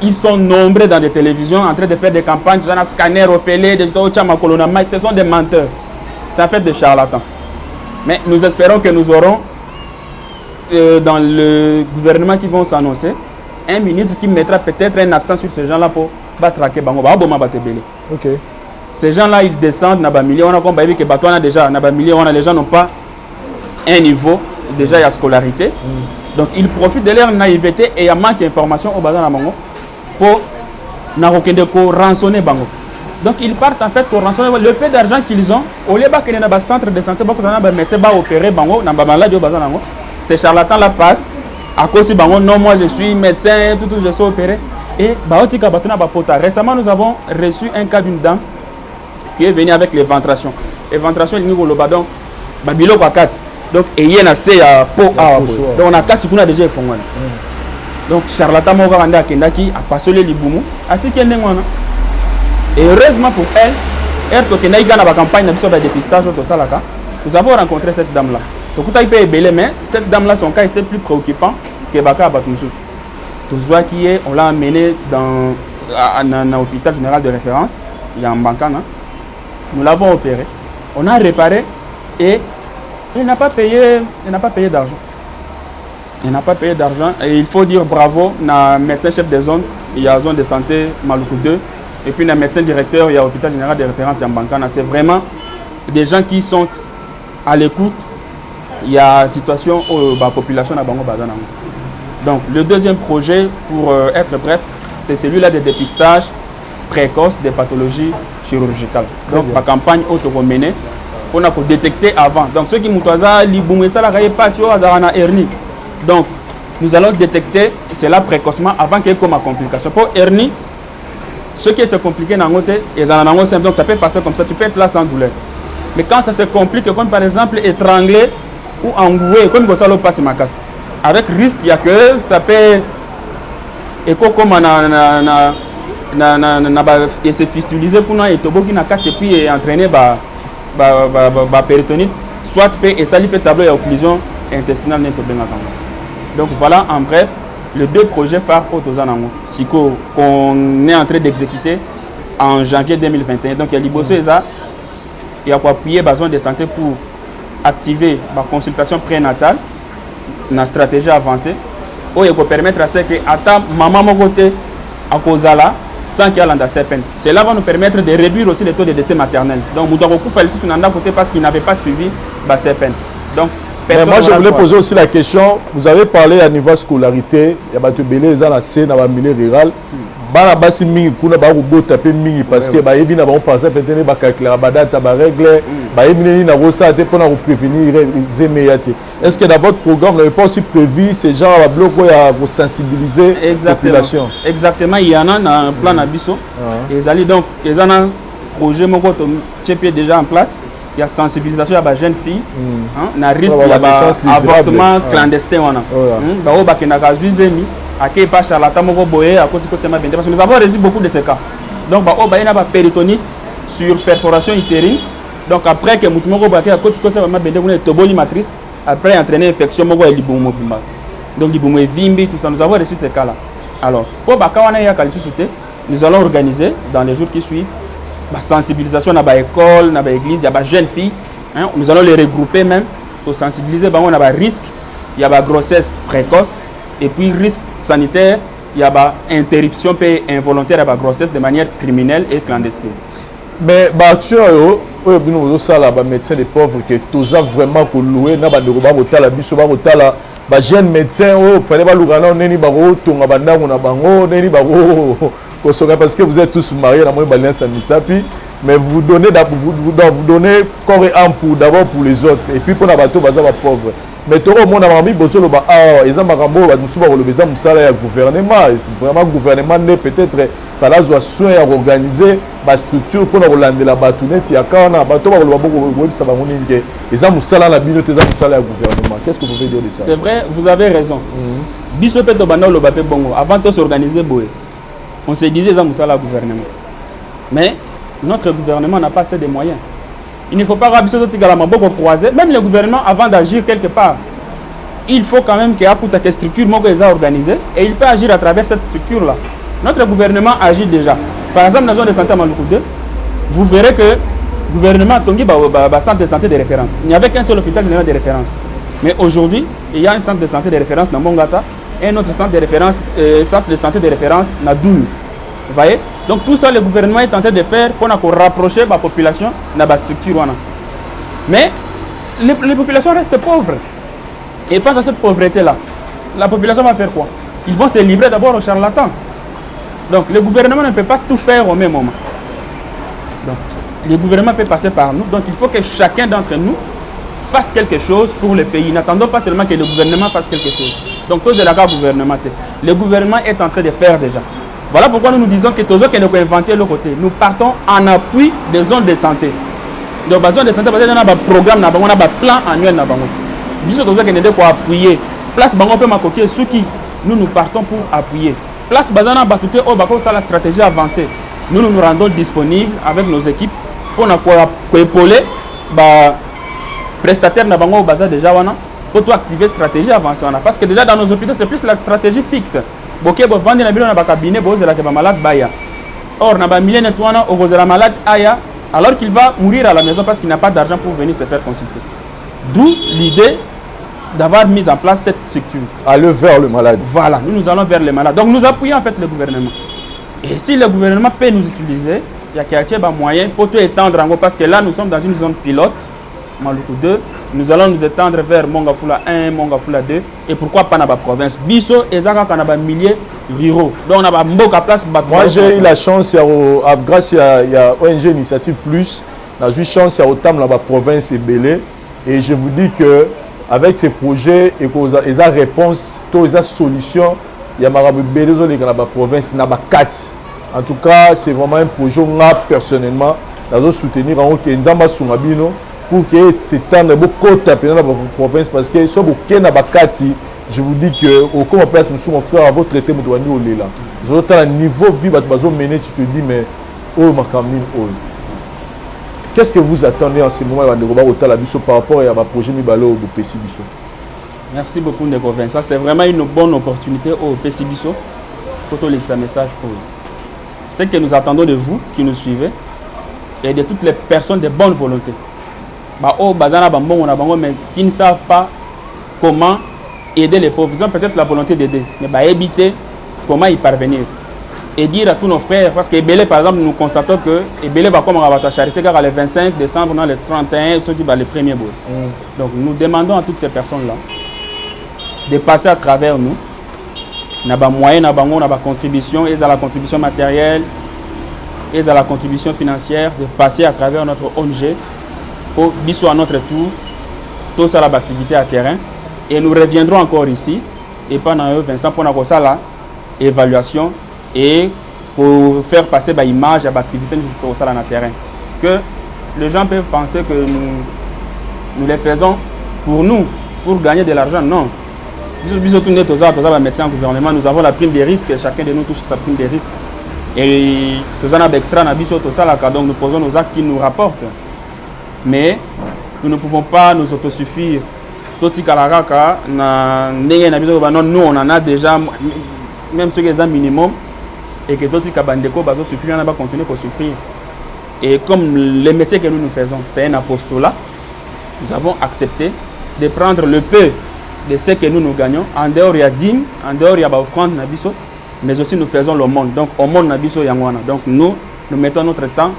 Ils sont nombreux dans les télévisions en train de faire des campagnes, des scanners ophelés, des ce sont des menteurs. Ça fait des charlatans. Mais nous espérons que nous aurons dans le gouvernement qui vont s'annoncer un ministre qui mettra peut-être un accent sur ces gens-là pour traquer Bango. Ok. Ces gens-là, ils descendent dans les millions. On a compris que déjà, les gens n'ont pas un niveau déjà de scolarité. Donc ils profitent de leur naïveté et il y a manque d'informations au bazar pour rançonner Bango. Donc ils partent en fait pour rançonner le peu d'argent qu'ils ont. Au lieu de dans centre de santé, médecin va opérer Bango dans la maladie au bazar. Ces charlatans là passent à cause de Bango. Non, moi je suis médecin, tout je suis opéré. Et récemment nous avons reçu un cas d'une dame qui est venue avec les ventrations. Les ventrations, il nous a donc Babilo Kwakat. Donc, il y a un peu à peau. Donc, on a 4 qui déjà fait. Donc charlatan moko randa kendaki a passé le libumu atiki ndengwana. Et heureusement pour elle tokendaki kana ba campagne na biso ba dépistage to salaka. Nous avons rencontré cette dame là. Tokuta ipe ebele mais cette dame là son cas était plus préoccupant que baka batumsu. Tozwa qui est on l'a amené dans un hôpital général de référence, il y a un Mbankana. Nous l'avons opéré. On a réparé et il n'a pas payé d'argent. Il n'a pas payé d'argent et il faut dire bravo à médecin chef de zone, il y a zone de santé Maluku 2 et puis le médecin directeur, il y a hôpital général de référence à Mbankana. C'est vraiment des gens qui sont à l'écoute. Il y a une situation où la population a bango bazana. Donc le deuxième projet, pour être bref, c'est celui-là de dépistage précoce des pathologies chirurgicales. Donc la campagne auto-menée, on a détecté avant. Donc ceux qui m'ont hernie. Donc nous allons détecter cela précocement avant qu'il y ait comme complication. Pour hernie, ce qui est compliqué dans donc ça peut passer comme ça, tu peux être là sans douleur. Mais quand ça se complique, comme par exemple étrangler ou engouer, comme ça passe ma casse. Avec risque, il y a que ça peut et comme et se fistuliser pour nous et toboki na quatre et puis entraîner péritonite, soit peut et ça peut tableau et occlusion intestinale n'est pas. Donc voilà en bref les deux projets phares au Tozanango Siko qu'on est en train d'exécuter en janvier 2021. Donc il y a Liboso Eza, il y a appuyer besoin de santé pour activer la consultation prénatale, une stratégie avancée, où il peut permettre à ce que maman mon côté à cause là sans qu'il y ait la CPN. Cela va nous permettre de réduire aussi le taux de décès maternel. Donc nous devons faire le côté parce qu'il n'avait pas suivi la CPN. Donc mais moi je voulais poser aussi la question, vous avez parlé à niveau scolarité, il y a des belés dans la scène dans le milieu rural. Bana basi mingi kuna ba robota pe mingi parce que ba yebi na ba penser peut-être ba calculer ba date ba règle ba yebi ni na rosa te pour prévenir les meillati. Est-ce que dans votre programme vous n'avez pas aussi prévu ces gens à bloc pour sensibiliser la population? Exactement, il y en a dans le plan Abisso. Et allez donc ils ont un projet moko to tchepé déjà en place. Il y a sensibilisation à la jeune fille, na risque il y a avortement clandestin wana. Ba o ba kenaka zuizeni akei pas charlatan moko boye à cause de parce que nous avons reçu beaucoup de ces cas. Donc ba o ba ina ba péritonite sur perforation utérine. Donc après que mutu moko ba à cause de ma bende kuna toboli matrice, après entraîner infection moko libumo bimba. Donc libumo vimbi tout ça, nous avons reçu ces cas là. Alors pour ba kawana ya kalisuté, nous allons organiser dans les jours qui suivent la sensibilisation dans l'école, dans l'église, il y a des jeunes filles, nous allons les regrouper même pour sensibiliser, on a des risques, il y a des grossesse précoce et puis risque sanitaire, il y a des interruptions involontaires de la grossesse de manière criminelle et clandestine. Mais action les médecins des pauvres que tous vraiment que louer na la biso ba jeune médecin fallait pas lugana neni ba tonga bandango na bango neni ba parce que vous êtes tous mariés, mais vous donnez corps et âme d'abord pour les autres et puis pour les bateaux pauvres. Mais tout le monde a mis besoin de ils ont le gouvernement. Vraiment, le gouvernement peut-être qu'il soin à organiser la structure pour Hollande la bâtonnette. Il y a quand on a bateau, ils ont la binote, ils ont le gouvernement. Qu'est-ce que vous pouvez dire de ça? C'est vrai, vous avez raison. Avant de s'organiser, on se disait que c'est le gouvernement. Mais notre gouvernement n'a pas assez de moyens. Il ne faut pas croiser. Même le gouvernement, avant d'agir quelque part, il faut quand même qu'il y ait une structure organisée et il peut agir à travers cette structure-là. Notre gouvernement agit déjà. Par exemple, dans la zone de santé à Maluku 2, vous verrez que le gouvernement a un centre de santé de référence. Il n'y avait qu'un seul hôpital général de référence. Mais aujourd'hui, il y a un centre de santé de référence dans Mongata et un autre centre de santé de référence dans Doul. Vous voyez? Donc tout ça, le gouvernement est en train de faire pour rapprocher la population de la structure. Mais les populations restent pauvres. Et face à cette pauvreté-là, la population va faire quoi? Ils vont se livrer d'abord aux charlatans. Donc le gouvernement ne peut pas tout faire au même moment. Donc le gouvernement peut passer par nous. Donc il faut que chacun d'entre nous fasse quelque chose pour le pays. N'attendons pas seulement que le gouvernement fasse quelque chose. Donc tout de la gouvernement, le gouvernement est en train de faire déjà. Voilà pourquoi nous nous disons que tous ceux qui ont inventé le côté, nous partons en appui des zones de santé. Donc, les zones de santé, on a un programme, on a un plan annuel. Nous sommes tous ceux qui ont appuyer. Place, on peut m'accoquer ceux qui nous partons pour appuyer. Place Bazana Batouté, ça la stratégie avancée. Nous nous rendons disponibles avec nos équipes pour épauler les prestataires na bango baza déjà wana pour activer stratégie avancée wana parce que déjà dans nos hôpitaux c'est plus la stratégie fixe. Boké bo vendre na bilo na ba cabinet bo zela ke ba malade baya. Or na ba milliers netwana o la malade aya alors qu'il va mourir à la maison parce qu'il n'a pas d'argent pour venir se faire consulter. D'où l'idée d'avoir mis en place cette structure. Aller vers le malade. Voilà, nous allons vers les malades. Donc nous appuyons en fait le gouvernement. Et si le gouvernement peut nous utiliser, il y a qu'il y a moyen pour tout étendre en gros parce que là nous sommes dans une zone pilote, Maluku 2, nous allons nous étendre vers Mongafula 1, Mongafula 2 et pourquoi pas dans la province. Bisso et Zaka quand on a milliers ruraux. Donc on a beaucoup de place. Moi j'ai eu la chance, grâce à ONG Initiative Plus, j'ai eu chance à autant dans la province et Belé et je vous dis que avec ces projets et les réponses, toutes les solutions, il y a Belé dans la province, dans la 4. En tout cas, c'est vraiment un projet où moi personnellement, je soutenir en Kenzamba Sumabino pour que s'étendre beaucoup dans la province parce que si vous avez un je vous dis que au comment place mon frère à votre traité me doit nous aller là. Vous avez un niveau vie bazo mener tu te dis mais oh ma camine oh. Qu'est-ce que vous attendez en ce moment par rapport à un projet Mibalo au PC Bisso? Merci beaucoup Ndeko Vincent, c'est vraiment une bonne opportunité au PC Bisso pour te laisser un message pour vous. C'est que nous attendons de vous qui nous suivez et de toutes les personnes de bonne volonté. Mais qui ne savent pas comment aider les pauvres. Ils ont peut-être la volonté d'aider, mais éviter comment y parvenir. Et dire à tous nos frères, parce que Ebélé, par exemple, nous constatons que Ebélé va comme à charité car le 25 décembre, dans le 31, ceux qui va les premiers bouts. Donc nous demandons à toutes ces personnes-là de passer à travers nous. Nous avons moyen, nous avons contribution, et à la contribution matérielle, et à la contribution financière, de passer à travers notre ONG pour bisous à notre tour, tout ça l'activité à terrain. Et nous reviendrons encore ici, et pendant Vincent, pour nous faire l'évaluation et pour faire passer l'image à l'activité de ça à terrain. Parce que les gens peuvent penser que nous les faisons pour nous, pour gagner de l'argent. Non. Nous médecins gouvernement, nous avons la prime des risques, chacun de nous touche sa prime des risques. Et tout ça extra, donc nous posons nos actes qui nous rapportent. Mais nous ne pouvons pas nous autosuffire. Nous on en a déjà, même ceux qui ont un minimum, et que Toti Kabandeko va suffire, on va continuer pour souffrir. Et comme le métier que nous faisons, c'est un apostolat, nous avons accepté de prendre le peu de ce que nous gagnons. En dehors, il y a dîme, en dehors, il y a offrande, mais aussi nous faisons le monde. Donc, au monde, donc nous mettons notre temps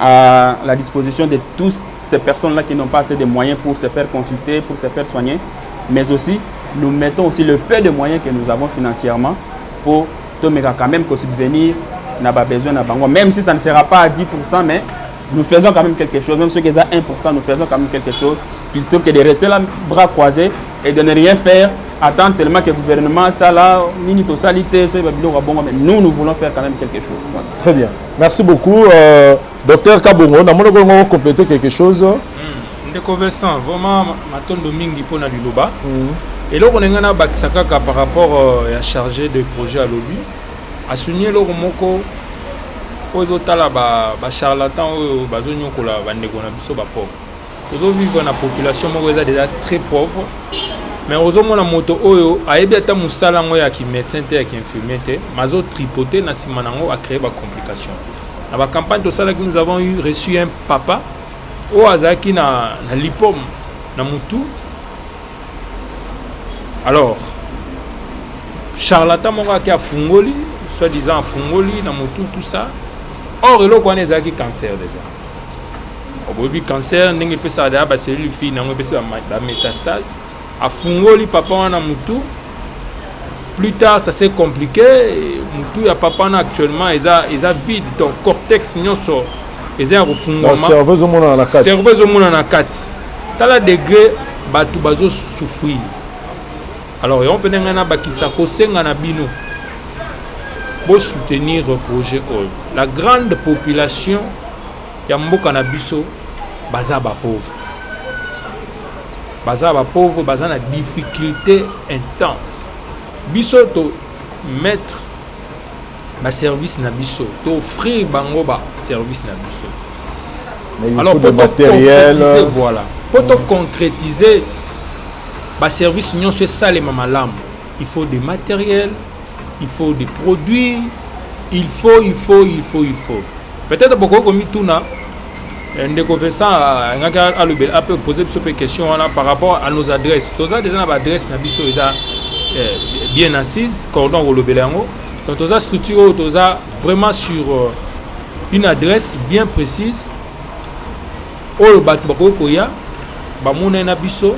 à la disposition de toutes ces personnes-là qui n'ont pas assez de moyens pour se faire consulter, pour se faire soigner. Mais aussi, nous mettons aussi le peu de moyens que nous avons financièrement pour quand même subvenir n'a pas besoin d'un même si ça ne sera pas à 10%, mais nous faisons quand même quelque chose. Même ceux qui ont 1%, nous faisons quand même quelque chose plutôt que de rester là, bras croisés et de ne rien faire, attendre seulement que le gouvernement, ça là, salité, nous voulons faire quand même quelque chose. Voilà. Très bien. Merci beaucoup. Docteur Kabongo, nous avons complété quelque chose. Ndeko Vincent, vraiment, je suis domingue pour Liloba. Et là, on a par rapport à chargé de projet à lobby. À souligner le moko aux autres là charlatan aux bazonyo kola bandeko na biso ba pauvre. Aujourd'hui vivre na population moko déjà très pauvre. Mais aujourd'hui na moto oyo ayebi ata musala ngo ya ki médecin te ya ki infirmier te mazo tripoter na sima nango a créer ba complication. Na ba campagne to sala que nous avons reçu un papa o azaki na lipom na mutu. Alors charlatan moko qui a fungoli soi-disant fungoli na motu tout ça. Or il y a un cancer déjà. Le cancer n'est pas ça déjà parce que les filles n'ont pas la métastase. A fungoli papa na motu. Plus tard ça s'est compliqué. Motu ya papa actuellement ils a vide ton cortex non so. Ils ont refungoma. Cerveau au monde na 4. Cerveau au monde na 4. Tala degré batu bazo souffrir. Alors on peut n'engana bakisako senga na bino. Pour soutenir le projet OL. La grande population ya mboka na biso baza ba pauvre. Baza ba pauvre, baza na difficulté intense. biso to mettre ba service na biso to offrir bango ba service na biso. Mais il alors faut du matériel, voilà pour concrétiser ba service nyonso c'est ça les mamalam. Il faut des matériels, il faut des produits, il faut. Peut-être beaucoup comme tout na ndeko Vincent a peut poser des questions par rapport à nos adresses. Tous ça déjà na adresse na biso bien assise, cordon au lobelango. Donc tous ça structure tous ça vraiment sur une adresse bien précise. Oyo bat bako koya ba mona na biso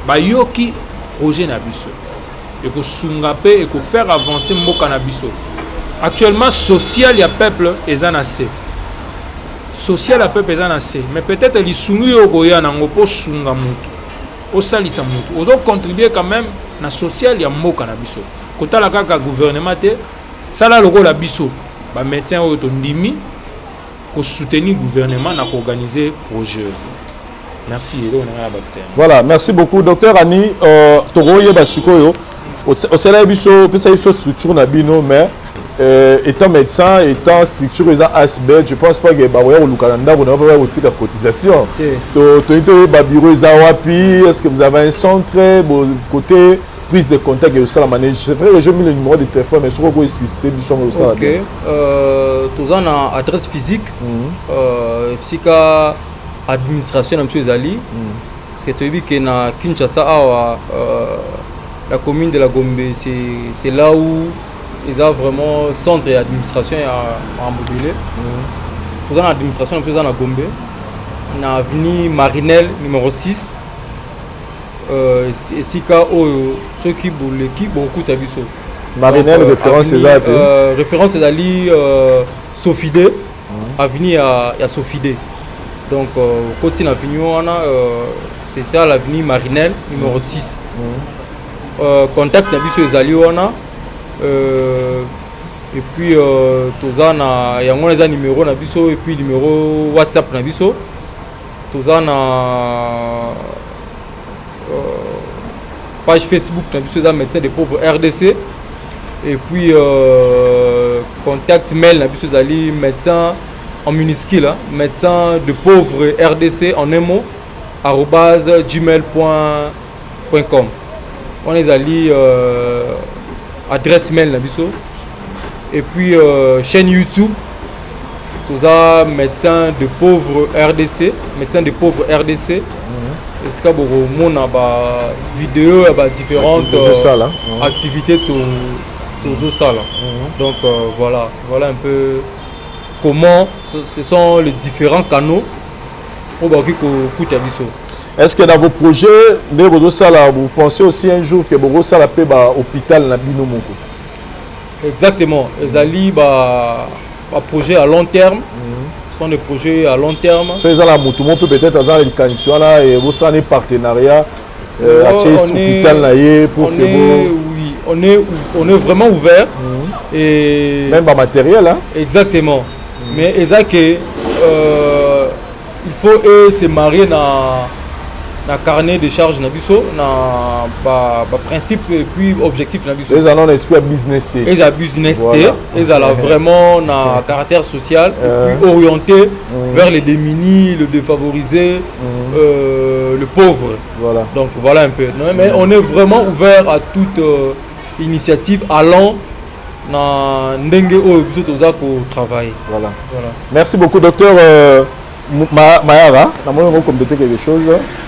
ba yoki projet na biso. Et que sungape et que faire avancer mboka na biso. Actuellement social ya peuple ezanase. Social ya peuple ezanase, mais peut-être li sungu yo koya na ngopo sunga mutu. O salisa mutu. Ozo contribuer quand même na social ya mboka na biso. Kota la kaka gouvernement te sala loko la biso. Ba médecin o to ndimi ko soutenir gouvernement na ko organiser projet. Merci. Voilà, merci beaucoup docteur Ani Toroye Basikoyo. Au salaire biso peut-être structure na bino mais étant médecin étant structure les ASB je pense pas que ba au Lukalanda on va avoir une cotisation to ba bureau zawapi est-ce que vous avez un centre côté prise de contact et ça la manière c'est vrai que j'ai mis le numéro de téléphone mais sur quoi expliciter biso ça OK tous en adresse physique psycha administration na monsieur Zali parce que tu dis que na Kinshasa la commune de la Gombe, c'est là où ils ont vraiment centre et administration à moduler. Pour l'administration, on peut dans la Gombe. On a avenue Marinelle numéro 6. C'est ceux qui boulent l'équipe, beaucoup de biso. Marinelle, référence c'est ça. Référence c'est Ali Sofide. Avenue à Sofide. Donc, côté l'avenue, c'est ça l'avenue Marinelle numéro 6. Contact na biso ezali wana et puis toza na yango na numéro na biso et puis numéro WhatsApp na biso toza na page Facebook na biso za médecin des pauvres RDC et puis contact mail na biso ezali médecin en minuscule hein, médecin de pauvres RDC en un mot @gmail.com. On les allie adresse mail na biso et puis chaîne YouTube tous ça médecin de pauvres RDC médecin de pauvres RDC est-ce que beaucoup mon a ba vidéo ba différentes activités tout ça là donc voilà un peu comment ce sont les différents canaux au baki ko kuta biso. Est-ce que dans vos projets, vous pensez aussi un jour que vous allez payer l'hôpital na bino moko? Exactement. Les alliés un projet à long terme. Ce sont des projets à long terme. C'est ça la moto peut peut-être dans les conditions là et vous avez un partenariat avec l'hôpital là pour que vous. Oui, on est vraiment ouvert et même pas matériel hein. Exactement. Mais exact que il faut se marier dans na carnet de charge na biso na ba principe et puis objectif na biso. Ils ont un esprit business té. Ils ont business té, ils ont vraiment na caractère social et puis orienté vers les démunis, le défavorisé, le pauvre. Voilà. Donc voilà un peu. Non, mais on est vraiment ouvert à toute initiative allant na ndenge o biso toza ko travailler. Voilà. Merci beaucoup docteur Mayara, on va compléter quelque chose.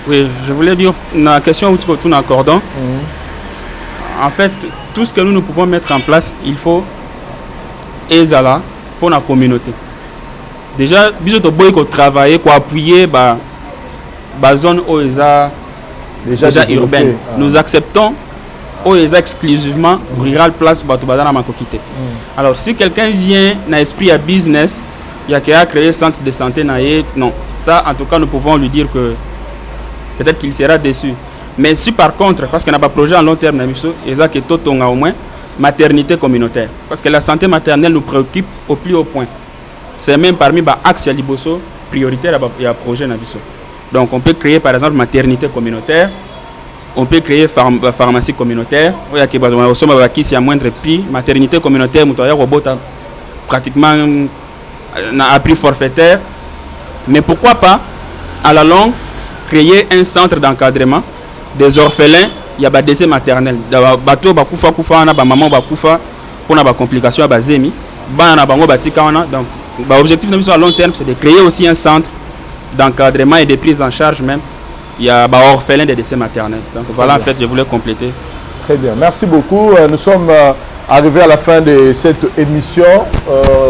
Oui, je voulais dire la question où tu peux tout accordant. En fait, tout ce que nous pouvons mettre en place, il faut ezala pour la communauté. Déjà, bisous to boy ko travailler, ko appuyer ba zone OESA déjà urbaine. Nous acceptons OESA exclusivement rural place bato bazana makokite. Alors si quelqu'un vient na esprit à business, il y a qu'à créer centre de santé non, ça en tout cas nous pouvons lui dire que peut-être qu'il sera déçu. Mais si par contre, parce qu'on n'a pas de projet à long terme, il y a au moins maternité communautaire. Parce que la santé maternelle nous préoccupe au plus haut point. C'est même parmi les axes à Liboso prioritaire et à projet. Donc on peut créer par exemple maternité communautaire on peut créer pharmacie communautaire. Il y a qui à moindre prix, maternité communautaire, pratiquement à prix forfaitaire. Mais pourquoi pas, à la longue, créer un centre d'encadrement des orphelins. Il y a des décès maternels. Bateau bakufa kufa na ba maman bakufa pour na ba complication ba zemi. Ba na bango batika wana. Donc l'objectif de mission à long terme, c'est de créer aussi un centre d'encadrement et de prise en charge même. Il y a des orphelins des décès maternels. Donc voilà, en fait, je voulais compléter. Très bien, merci beaucoup. Nous sommes arrivés à la fin de cette émission.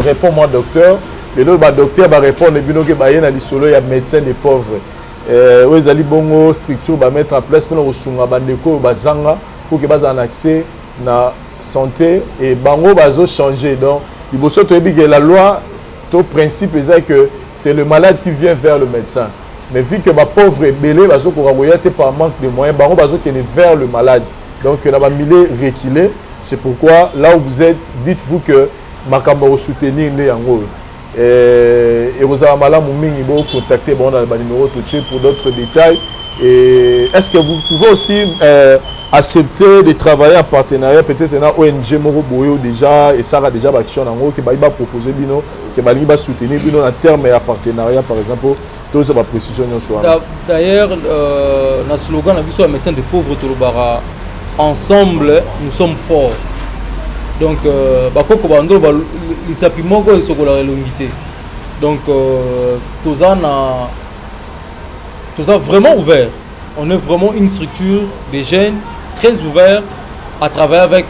Réponds-moi, docteur. Et là, le docteur va répondre. Il y a médecin des pauvres. Ils ont bongo structure va mettre en place pour nous pour que bas en accès na santé et bango bazo changer. Donc il faut surtout que la loi, tout principe c'est que c'est le malade qui vient vers le médecin. Mais vu que ma pauvre est belé, bazo koraboyate par manque de moyens, bango bazo qui est vers le malade. Donc la famille reculé. C'est pourquoi là où vous êtes, dites-vous que makambo soutenir les yango. Et vous avez mal à vous contacter dans le numéro pour d'autres détails. Et est-ce que vous pouvez aussi accepter de travailler en partenariat peut-être dans ONG Moro Boyo déjà et ça a déjà action en gros qui va proposer bino qui va soutenir bino en termes de partenariat par exemple tous ces précisions d'ailleurs dans le slogan de médecin des pauvres Tolobara ensemble nous sommes forts. Donc, donc tout ça vraiment ouvert. On est vraiment une structure des jeunes très ouvert à travailler avec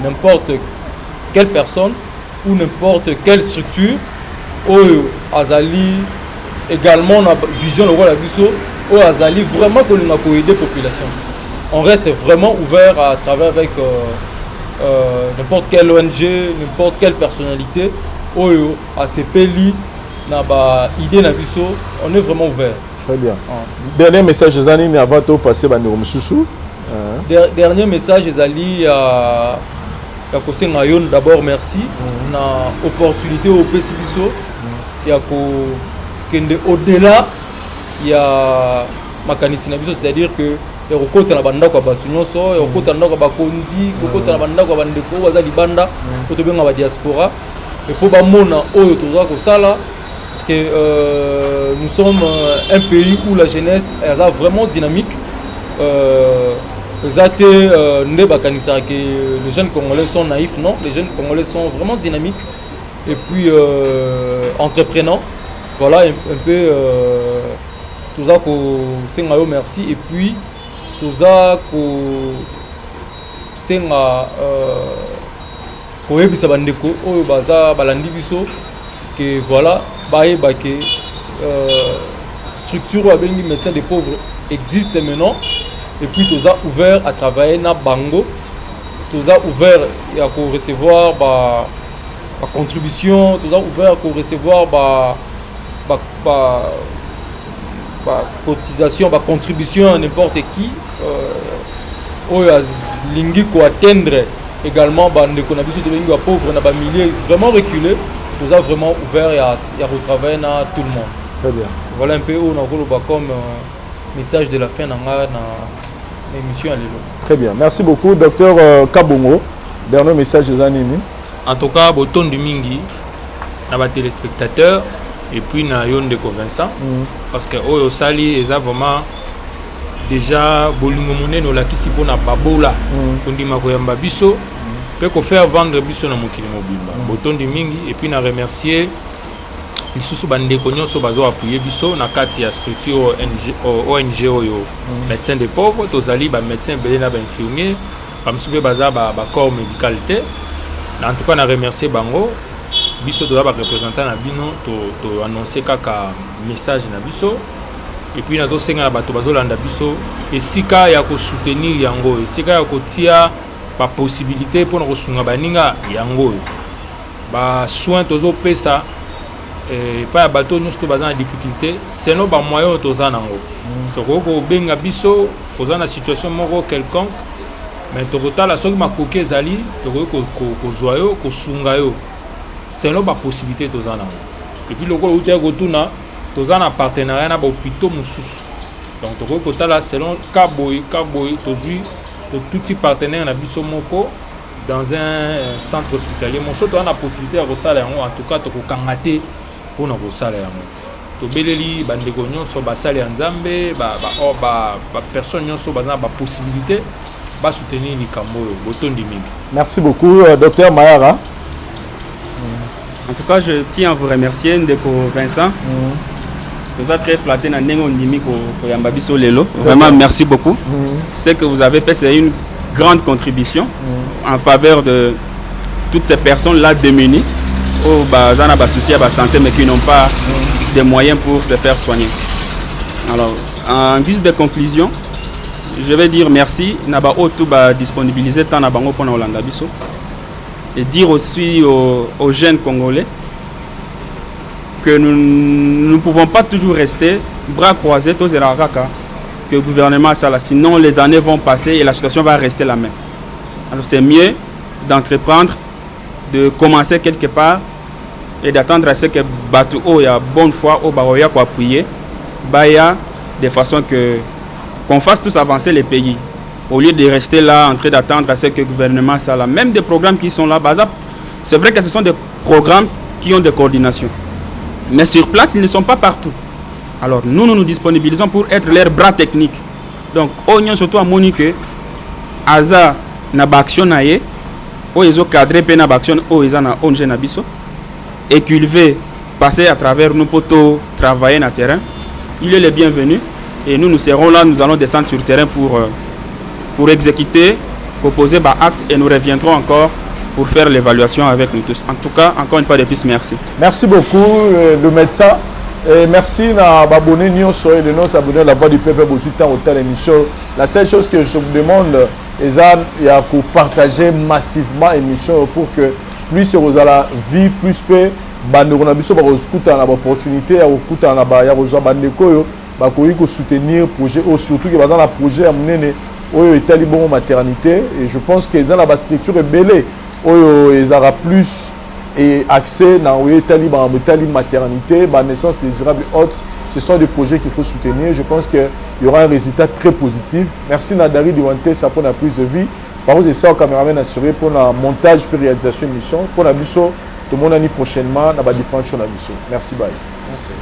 n'importe quelle personne ou n'importe quelle structure. Azali également la vision de la vision où Azali vraiment que nous avons aider la population. On reste vraiment ouvert à travailler avec n'importe quelle ONG, n'importe quelle personnalité, à ces pays, idée on est vraiment ouvert. Très bien. Dernier message, Zani, avant de passer à Niro Moussoussou. Dernier message, Zali, à Kosé Ngayon, d'abord merci. On a l'opportunité au PCBISO. Il y a au-delà, il y a Makanisi Nabiso, c'est-à-dire que il y a côté na banda kwa batu nyonso il y a côté na ba konzi côté na banda kwa bandeko baza libanda ko to benga ba diaspora et pour ba mona oyo toza ko sala parce que nous sommes un pays où la jeunesse est vraiment dynamique exacté ne ba kanisa que les jeunes congolais sont naïfs non, les jeunes congolais sont vraiment dynamiques et puis entreprenants. Voilà un peu tout ça ko sengayo merci et puis toza ko senga ko yebisa bandeko oyo baza balandi biso que voilà bayeba que structure wa bengi médecin des pauvres existe maintenant et puis toza ouvert à travailler na bango toza ouvert à ko recevoir ba contribution toza ouvert à ko recevoir ba cotisation, contribution à n'importe qui, lingi ko atteindre également l'économie de pauvre na milieu vraiment reculé, nous avons vraiment ouvert et à retravailler na tout le monde. Très bien. Voilà un peu où on a comme message de la fin dans l'émission. Très bien. Merci beaucoup, docteur Kabongo. Dernier message de Zanini. En tout cas, boton du mingi, na téléspectateurs. Et puis na yon de Vincent parce que oyo sali eza vraiment déjà bolingo monene la kisi pona babola kondima ko yamba biso pe ko faire vendre biso na mokili mobimba botondi mingi et puis na remercier lisusu bandeko nyonso bazo appuyer biso na kati ya structure ONG oyo médecin des pauvres tozali ba médecin belé na ba infirmier ba msupe baza ba corps médical te en tout cas na remercier bango biso doit représentant na bino to annoncer kaka message na biso et puis nazo senga na bato bazolanda biso esika ya ko soutenir yango esika ya ko tia ba possibilité pour na kosunga baninga yango ba soin tozo pesa et pas bato nyonso to baza na difficulté sinon ba moyen toza nango soko ko benga biso koza na situation moko quelconque mais to kotala soki makoki ezali to ko zoyo ko sunga yo c'est une possibilité et puis le gros outil gotuna tozana partenariat na ba hôpitaux mususu Donc tokoki kotala selon kaboy tozwi tout type partenaire na biso moko dans un centre hospitalier moso to ana possibilité ya kosala yango en tout cas tokokanga te mpona kosala yango tobeleli bandeko nyonso basali ya nzambe bapersone nyonso baza na bapossibilité basoutenir likambo oyo botondi mingi. Merci beaucoup Dr Mayara. En tout cas, je tiens à vous remercier Ndeko Vincent. Nous sommes très flattés dans le Yambabiso Lelo. Vraiment, merci beaucoup. Ce que vous avez fait, c'est une grande contribution en faveur de toutes ces personnes-là démunies, au bazana ba souci à la santé, mais qui n'ont pas de moyens pour se faire soigner. Alors, en guise de conclusion, je vais dire merci. Naba tout disponibiliser tant nabango pour Hollanda Biso. Et dire aussi aux jeunes Congolais que nous ne pouvons pas toujours rester bras croisés, tous que le gouvernement ça là. Sinon les années vont passer et la situation va rester la même. Alors c'est mieux d'entreprendre, de commencer quelque part et d'attendre à ce que Batou y a bonne foi au Baroya pour appuyer, Baya de façon qu'on fasse tous avancer les pays. Au lieu de rester là en train d'attendre à ce que le gouvernement ça là. Même des programmes qui sont là, c'est vrai que ce sont des programmes qui ont des coordinations. Mais sur place, ils ne sont pas partout. Alors nous nous disponibilisons pour être leurs bras techniques. Donc, on a surtout à monique Aza na action naie, ils ont cadré pena action, ils ont onge nabiso, et qu'ils veulent passer à travers nous pour travailler dans le terrain. Il est le bienvenu et nous serons là, nous allons descendre sur le terrain pour exécuter, proposer des actes et nous reviendrons encore pour faire l'évaluation avec nous tous. En tout cas, encore une fois de plus, merci. Merci beaucoup, le médecin. Et merci à abonner de nos abonnés à la Voix du Peuple pour suivre autant l'émission. La seule chose que je vous demande, c'est de partager massivement l'émission pour que plus vous avez la vie, plus peu, nous avons l'opportunité de soutenir le projet, surtout que dans le projet est une maternité. Et je pense que la structure est belle. Ils auront plus accès à la maternité, la naissance désirable et autres. Ce sont des projets qu'il faut soutenir. Je pense qu'il y aura un résultat très positif. Merci Nadari Diwanté pour la prise de vie. Par contre, c'est ça au caméraman assuré pour le montage et réalisation de l'émission. Pour la mission, tout le monde l'année prochainement dans différentes choses. Merci, bye. Merci.